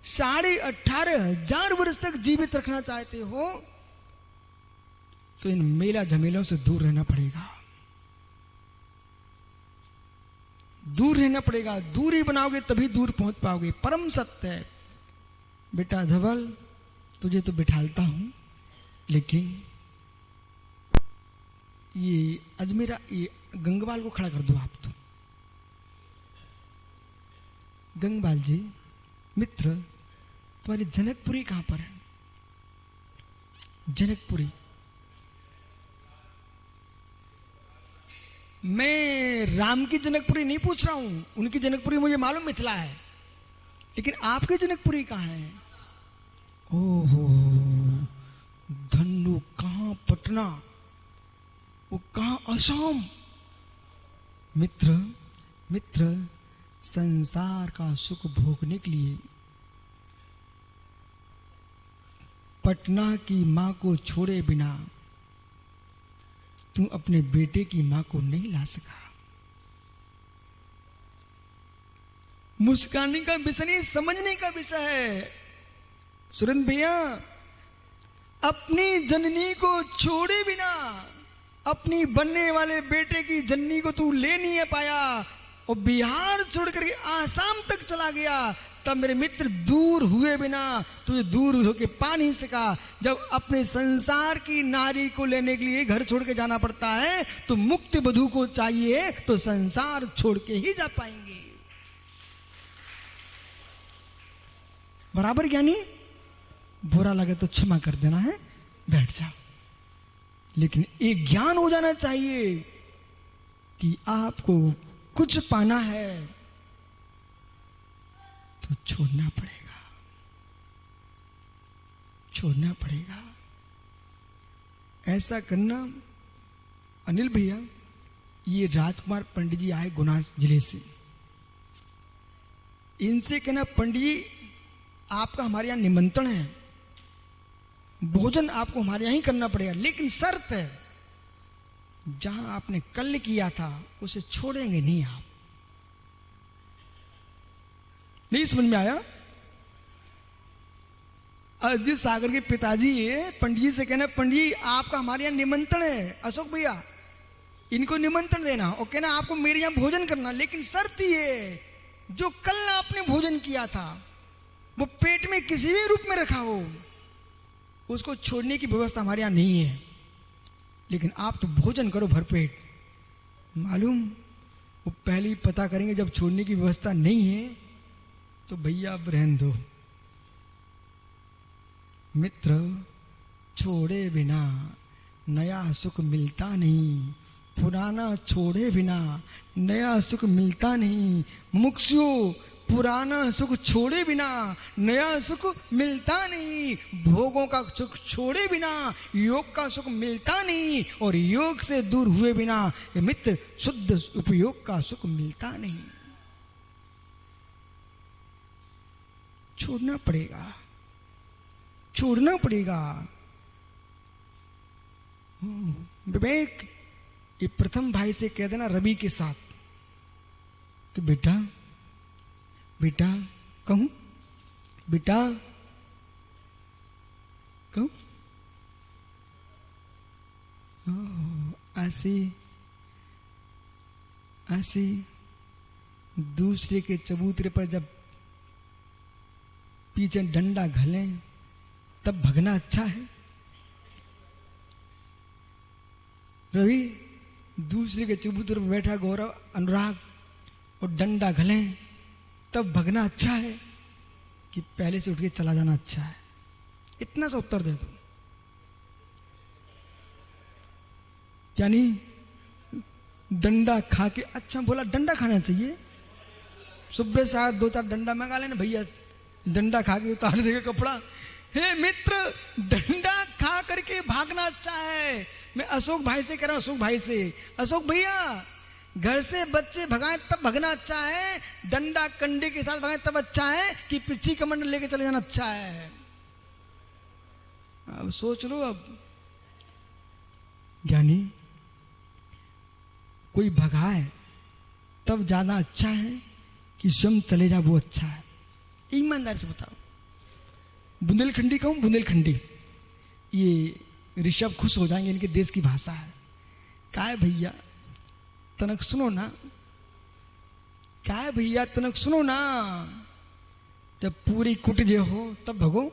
18,500 वर्ष तक जीवित रखना चाहते हो तो इन मेला झमेलों से दूर रहना पड़ेगा, दूर रहना पड़ेगा। दूरी बनाओगे तभी दूर पहुंच पाओगे। परम सत्य है। बेटा धवल, तुझे तो बिठालता हूं, लेकिन ये अजमेरा, ये गंगवाल को खड़ा कर दो आप तो। गंगवाल जी, मित्र, तुम्हारी जनकपुरी कहां पर है? जनकपुरी। मैं राम की जनकपुरी नहीं पूछ रहा हूं, उनकी जनकपुरी मुझे मालूम मिथिला है, लेकिन आपकी जनकपुरी कहां है? ओहो, धन्नु कहां पटना, वो कहां असम। मित्र, मित्र, संसार का सुख भोगने के लिए पटना की मां को छोड़े बिना तू अपने बेटे की मां को नहीं ला सका। मुस्काने का विषय नहीं, समझने का विषय है। सुरेंद्र भैया, अपनी जननी को छोड़े बिना अपनी बनने वाले बेटे की जननी को तू ले नहीं पाया और बिहार छोड़ करके आसाम तक चला गया। तब मेरे मित्र, दूर हुए बिना तुझे दूर होके पा नहीं सका। जब अपने संसार की नारी को लेने के लिए घर छोड़ के जाना पड़ता है तो मुक्त वधू को चाहिए तो संसार छोड़ के ही जा पाएंगे। बराबर ज्ञानी? बुरा लगे तो क्षमा कर देना है, बैठ जाओ। लेकिन एक ज्ञान हो जाना चाहिए कि आपको कुछ पाना है तो छोड़ना पड़ेगा, छोड़ना पड़ेगा। ऐसा करना। अनिल भैया, ये राजकुमार पंडित जी आए गुना जिले से, इनसे कहना पंडित जी आपका हमारे यहां निमंत्रण है, भोजन आपको हमारे यहां ही करना पड़ेगा, लेकिन शर्त है जहां आपने कल किया था उसे छोड़ेंगे नहीं आप। नहीं समझ में आया? अजीत सागर के पिताजी पंडित जी से कहना पंडित जी आपका हमारे यहां निमंत्रण है, अशोक भैया इनको निमंत्रण देना और कहना आपको मेरे यहां भोजन करना, लेकिन शर्त ये जो कल आपने भोजन किया था वो पेट में किसी भी रूप में रखा हो, उसको छोड़ने की व्यवस्था हमारे यहां नहीं है, लेकिन आप तो भोजन करो भरपेट। मालूम वो पहले ही पता करेंगे जब छोड़ने की व्यवस्था नहीं है तो भैया अब रहन दो। मित्र, छोड़े बिना नया सुख मिलता नहीं, पुराना छोड़े बिना नया सुख मिलता नहीं। मुमुक्षु, पुराना सुख छोड़े बिना नया सुख मिलता नहीं, भोगों का सुख छोड़े बिना योग का सुख मिलता नहीं, और योग से दूर हुए बिना ये मित्र शुद्ध उपयोग का सुख मिलता नहीं। छोड़ना पड़ेगा, छोड़ना पड़ेगा। विवेक, ये प्रथम भाई से कह देना रवि के साथ कि बेटा बेटा कहूं, बेटा कहूं, ऐसी ऐसी दूसरे के चबूतरे पर जब पीछे डंडा घलें तब भगना अच्छा है। रवि, दूसरे के चबूतरे पर बैठा गौरव अनुराग और डंडा घलें तब भगना अच्छा है कि पहले से उठ के चला जाना अच्छा है? इतना सा उत्तर दे दो। यानी डंडा खा के, अच्छा बोला डंडा खाना चाहिए, सुबह साथ दो चार डंडा मंगा लेना भैया, डंडा खा के उतार देगा कपड़ा। हे मित्र, डंडा खा करके भागना अच्छा है। मैं अशोक भाई से कह रहा हूं, अशोक भाई से, अशोक भैया घर से बच्चे भगाए तब भगना अच्छा है, डंडा कंडे के साथ भगाए तब अच्छा है कि पिच्ची कमंड लेके चले जाना अच्छा है? अब सोच लो। अब ज्ञानी, कोई भगाए तब जाना अच्छा है कि स्वयं चले जा वो अच्छा है? ईमानदारी से बताओ। बुंदेलखंडी कहूं, बुंदेलखंडी, ये ऋषभ खुश हो जाएंगे, इनके देश की भाषा है। क्या है भैया तनक सुनो ना, क्या है भैया तनक सुनो ना, जब पूरी कुट जे हो तब भगो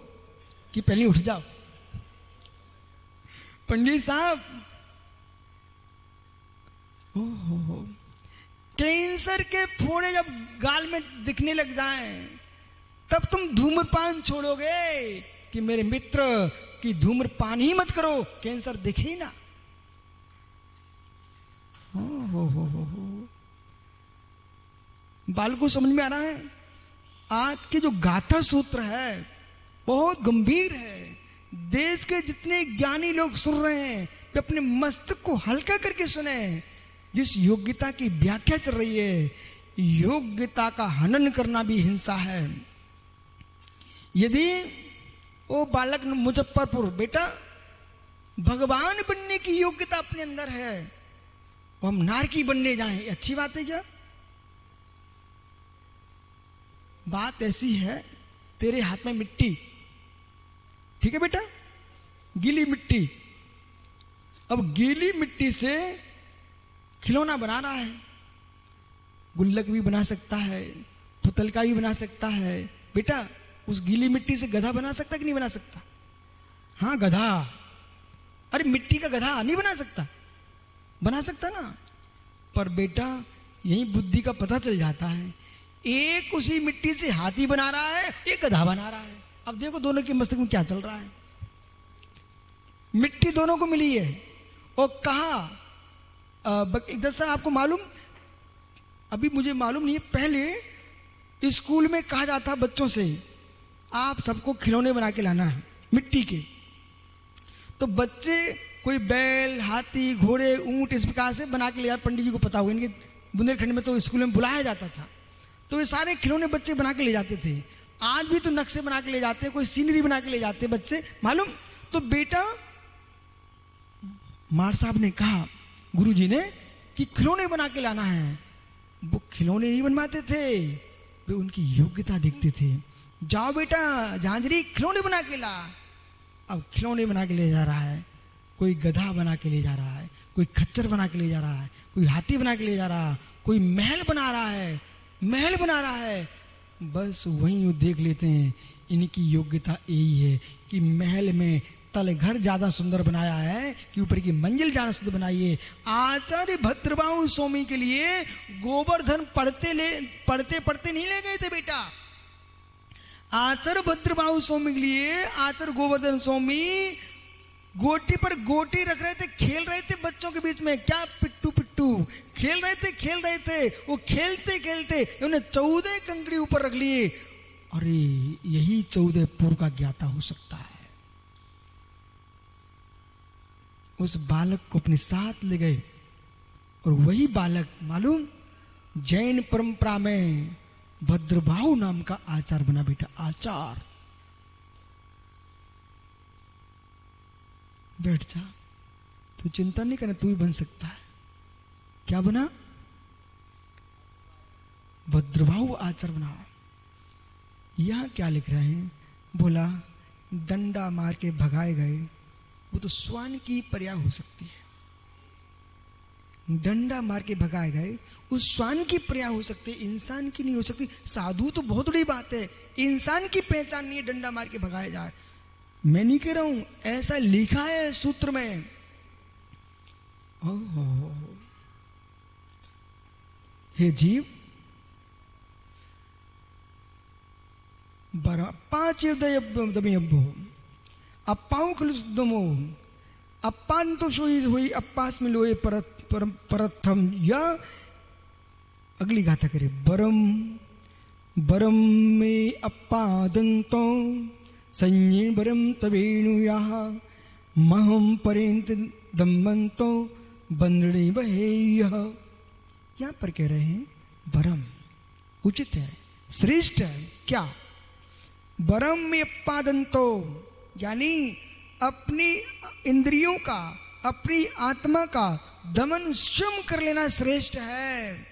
कि पहले उठ जाओ। पंडित साहब हो। कैंसर के फोड़े जब गाल में दिखने लग जाएं, तब तुम धूम्रपान छोड़ोगे कि मेरे मित्र कि धूम्रपान ही मत करो, कैंसर दिखे ही ना। हो। बाल को समझ में आ रहा है? आज के जो गाथा सूत्र है बहुत गंभीर है। देश के जितने ज्ञानी लोग सुन रहे हैं वे अपने मस्तक को हल्का करके सुने। जिस योग्यता की व्याख्या चल रही है, योग्यता का हनन करना भी हिंसा है। यदि वो बालक मुजफ्फरपुर बेटा भगवान बनने की योग्यता अपने अंदर है, वो हम नारकी बनने जाएं, अच्छी बात है क्या? बात ऐसी है, तेरे हाथ में मिट्टी, ठीक है बेटा, गीली मिट्टी। अब गीली मिट्टी से खिलौना बना रहा है, गुल्लक भी बना सकता है, पुतल का भी बना सकता है। बेटा उस गीली मिट्टी से गधा बना सकता कि नहीं बना सकता? हाँ गधा, अरे मिट्टी का गधा नहीं बना सकता, बना सकता ना। पर बेटा यही बुद्धि का पता चल जाता है, एक उसी मिट्टी से हाथी बना रहा है, एक गधा बना रहा है। अब देखो दोनों के मस्तक में क्या चल रहा है। मिट्टी दोनों को मिली है और कहा दरअसल आपको मालूम, अभी मुझे मालूम नहीं है, पहले स्कूल में कहा जाता बच्चों से आप सबको खिलौने बना के लाना है मिट्टी के। तो बच्चे कोई बैल, हाथी, घोड़े, ऊंट इस प्रकार से बना के ले जाते। पंडित जी को पता होगा, इनके बुंदेलखंड में तो स्कूल में बुलाया जाता था, तो ये सारे खिलौने बच्चे बना के ले जाते थे। आज भी तो नक्शे बना के ले जाते हैं, कोई सीनरी बना के ले जाते हैं बच्चे, मालूम। तो बेटा मार साहब ने कहा गुरुजी ने कि खिलौने बना के लाना है। वो खिलौने नहीं बनवाते थे, वे उनकी योग्यता देखते थे। जाओ बेटा झांझरी खिलौने बना के ला। अब खिलौने बना के ले जा रहा है, कोई गधा बना के ले जा रहा है, कोई खच्चर बना के ले जा रहा है, कोई हाथी बना के ले जा रहा है, कोई महल बना रहा है, महल बना रहा है। बस वहीं वो देख लेते हैं इनकी योग्यता यही है कि महल में तल घर ज्यादा सुंदर बनाया है कि ऊपर की मंजिल ज्यादा सुंदर बनाई है। आचार्य भद्रबाहु स्वामी के लिए गोवर्धन पढ़ते नहीं ले गए थे बेटा। आचार्य भद्रबाहु स्वामी के लिए आचार्य गोवर्धन स्वामी गोटी पर गोटी रख रहे थे, खेल रहे थे बच्चों के बीच में। क्या पिट्टू पिट्टू खेल रहे थे। वो खेलते खेलते उन्हें 14 कंकड़ी ऊपर रख लिए। अरे यही 14 पुर का ज्ञाता हो सकता है। उस बालक को अपने साथ ले गए और वही बालक मालूम जैन परंपरा में भद्रबाहु नाम का आचार बना बेटा। आचार बैठ जा, तू चिंता नहीं करना, तू भी बन सकता है। क्या बना? भद्रबाहु आचार बना। यहां क्या लिख रहे हैं? बोला डंडा मार के भगाए गए, वो तो श्वान की पर्याय हो सकती है। डंडा मार के भगाए गए उस श्वान की पर्याय हो सकती है, इंसान की नहीं हो सकती। साधु तो बहुत बड़ी बात है, इंसान की पहचान नहीं है डंडा मार के भगाया जाए। मैं नहीं कह रहा हूं, ऐसा लिखा है सूत्र में। हे जीव, 5 अप्पाओं खलुदमो अप्पान तो सोई हुई अप्पास में लोए परथम। या अगली गाथा करे। बरम में अप्पादंतो संये बरम तवेणुया महम परेंत दम्मंतो बंदड़ी बहेय। यहां पर कह रहे हैं बरम उचित है, श्रेष्ठ है। क्या? बरम में अप्पादंतो, यानी अपनी इंद्रियों का, अपनी आत्मा का दमन स्वयं कर लेना श्रेष्ठ है।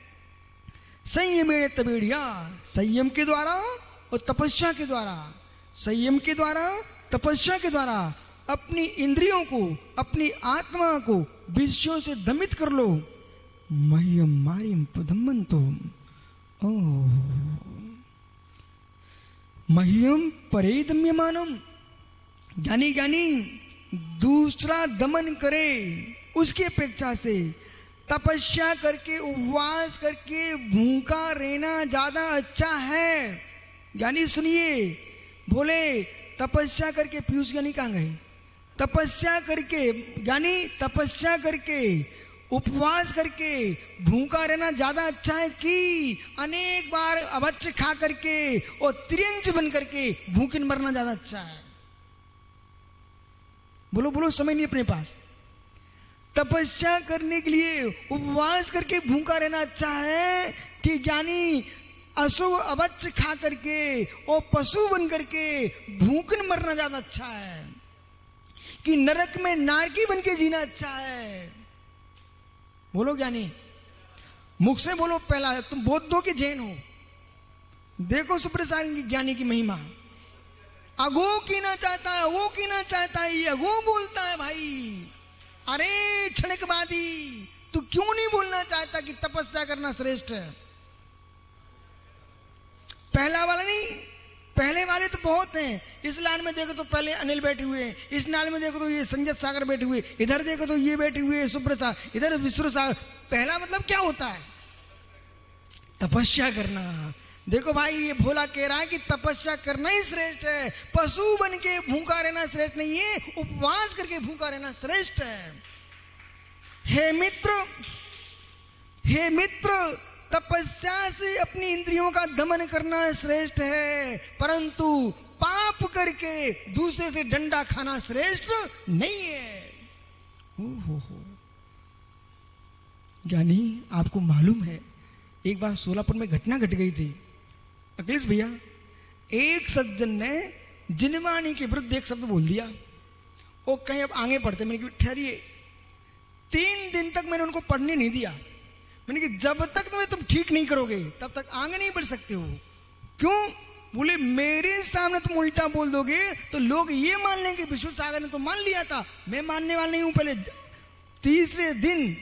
संयमेण तवेड़िया, संयम के द्वारा और तपस्या के द्वारा, संयम के द्वारा तपस्या के द्वारा अपनी इंद्रियों को, अपनी आत्मा को विषयों से दमित कर लो। मह्यम मारिम पदमंतो मह्यम परेदम्यमानम, ज्ञानी दूसरा दमन करे उसकी अपेक्षा से तपस्या करके उपवास करके भूखा रहना ज्यादा अच्छा है। यानी सुनिए, बोले तपस्या करके, पीयूष ज्ञानी कहाँ गए? तपस्या करके यानी तपस्या करके उपवास करके भूखा रहना ज्यादा अच्छा है कि अनेक बार अभक्ष्य खा करके और त्रियंच बन करके भूखे मरना ज्यादा अच्छा है? बोलो बोलो, समय नहीं अपने पास। तपस्या करने के लिए उपवास करके भूखा रहना अच्छा है कि ज्ञानी अशुभ अभक्ष्य खा करके और पशु बन करके भूखन मरना ज्यादा अच्छा है? कि नरक में नारकी बन के जीना अच्छा है? बोलो ज्ञानी, मुख से बोलो। पहला, तुम बौद्धों के जैन हो, देखो सुप्रसाद की ज्ञानी की महिमा। अगो कीना चाहता है, वो कीना चाहता है, ये अगो बोलता है भाई। अरे क्षणिकवादी, तू क्यों नहीं बोलना चाहता कि तपस्या करना श्रेष्ठ है? पहला वाला नहीं, पहले वाले तो बहुत हैं। इस लाइन में देखो तो पहले अनिल बैठे हुए हैं, इस लाइन में देखो तो ये संजय सागर बैठे हुए, इधर देखो तो ये बैठे हुए सुप्रसाद, इधर विश्व सागर। पहला मतलब क्या होता है? तपस्या करना। देखो भाई, ये भोला कह रहा है कि तपस्या करना ही श्रेष्ठ है, पशु बन के भूखा रहना श्रेष्ठ नहीं है, उपवास करके भूखा रहना श्रेष्ठ है। हे मित्र, हे मित्र, तपस्या से अपनी इंद्रियों का दमन करना श्रेष्ठ है, परंतु पाप करके दूसरे से डंडा खाना श्रेष्ठ नहीं है। हो। यानी आपको मालूम है, एक बार सोलापुर में घटना घट गई थी। अखिलेश भैया, एक सज्जन ने जिनवाणी के विरुद्ध एक शब्द बोल दिया। वो कहीं अब आगे पढ़ते, मैंने कहा ठहरिए। 3 दिन तक मैंने उनको पढ़ने नहीं दिया। मैंने कहा जब तक तुम ठीक नहीं करोगे तब तक आगे नहीं बढ़ सकते हो। क्यों? बोले मेरे सामने तुम उल्टा बोल दोगे तो लोग ये मान लेंगे विश्व सागर ने तो मान लिया था, मैं मानने वाला नहीं हूं। पहले तीसरे दिन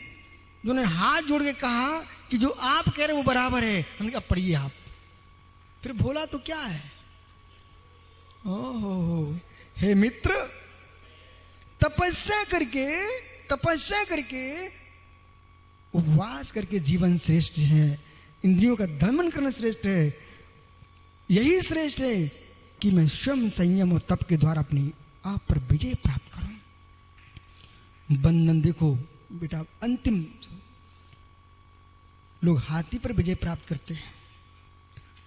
उन्होंने हाथ जोड़ के कहा कि जो आप कह रहे वो बराबर है। हमने कहा पढ़िए आप। फिर बोला तो क्या है? ओहो, हे मित्र, तपस्या करके उपवास करके जीवन श्रेष्ठ है, इंद्रियों का दमन करना श्रेष्ठ है। यही श्रेष्ठ है कि मैं स्वयं संयम और तप के द्वारा अपनी आप पर विजय प्राप्त करूं। बंधन देखो बेटा, अंतिम लोग हाथी पर विजय प्राप्त करते हैं,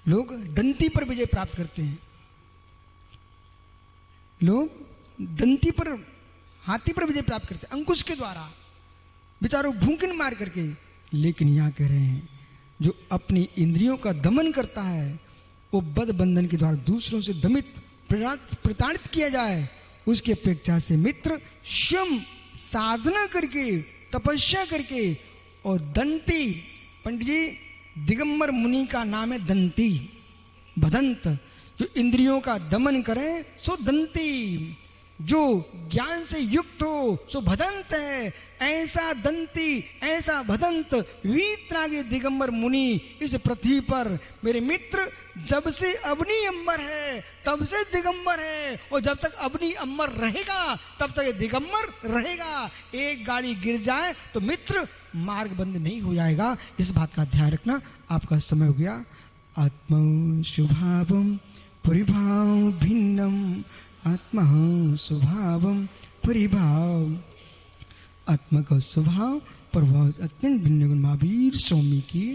लोग दंती पर विजय प्राप्त करते हैं, लोग दंती पर, हाथी पर विजय प्राप्त करते हैं अंकुश के द्वारा, बेचारों भूखन मार करके। लेकिन यहां कह रहे हैं जो अपनी इंद्रियों का दमन करता है वो बद बंधन के द्वारा दूसरों से दमित प्रताड़ित किया जाए, उसकी अपेक्षा से मित्र स्वयं साधना करके तपस्या करके और दंती, पंडित जी दिगंबर मुनि का नाम है दंती, भदंत, जो इंद्रियों का दमन करे सो दंती, जो ज्ञान से युक्त हो सो भदंत है। ऐसा दंती, ऐसा भदंत वीतरागी दिगंबर मुनि इस पृथ्वी पर मेरे मित्र जब से अग्नि अंबर है तब से दिगंबर है, और जब तक अग्नि अंबर रहेगा तब तक ये दिगंबर रहेगा। एक गाड़ी गिर जाए तो मित्र मार्ग बंद नहीं हो जाएगा। इस बात का ध्यान रखना। आपका समय हो गया। आत्मा शुभावम परिभाव भिन्नम, आत्मा स्वभावम परिभाव, आत्मा का स्वभाव प्रभाव अत्यंत भिन्न गुण महावीर स्वामी की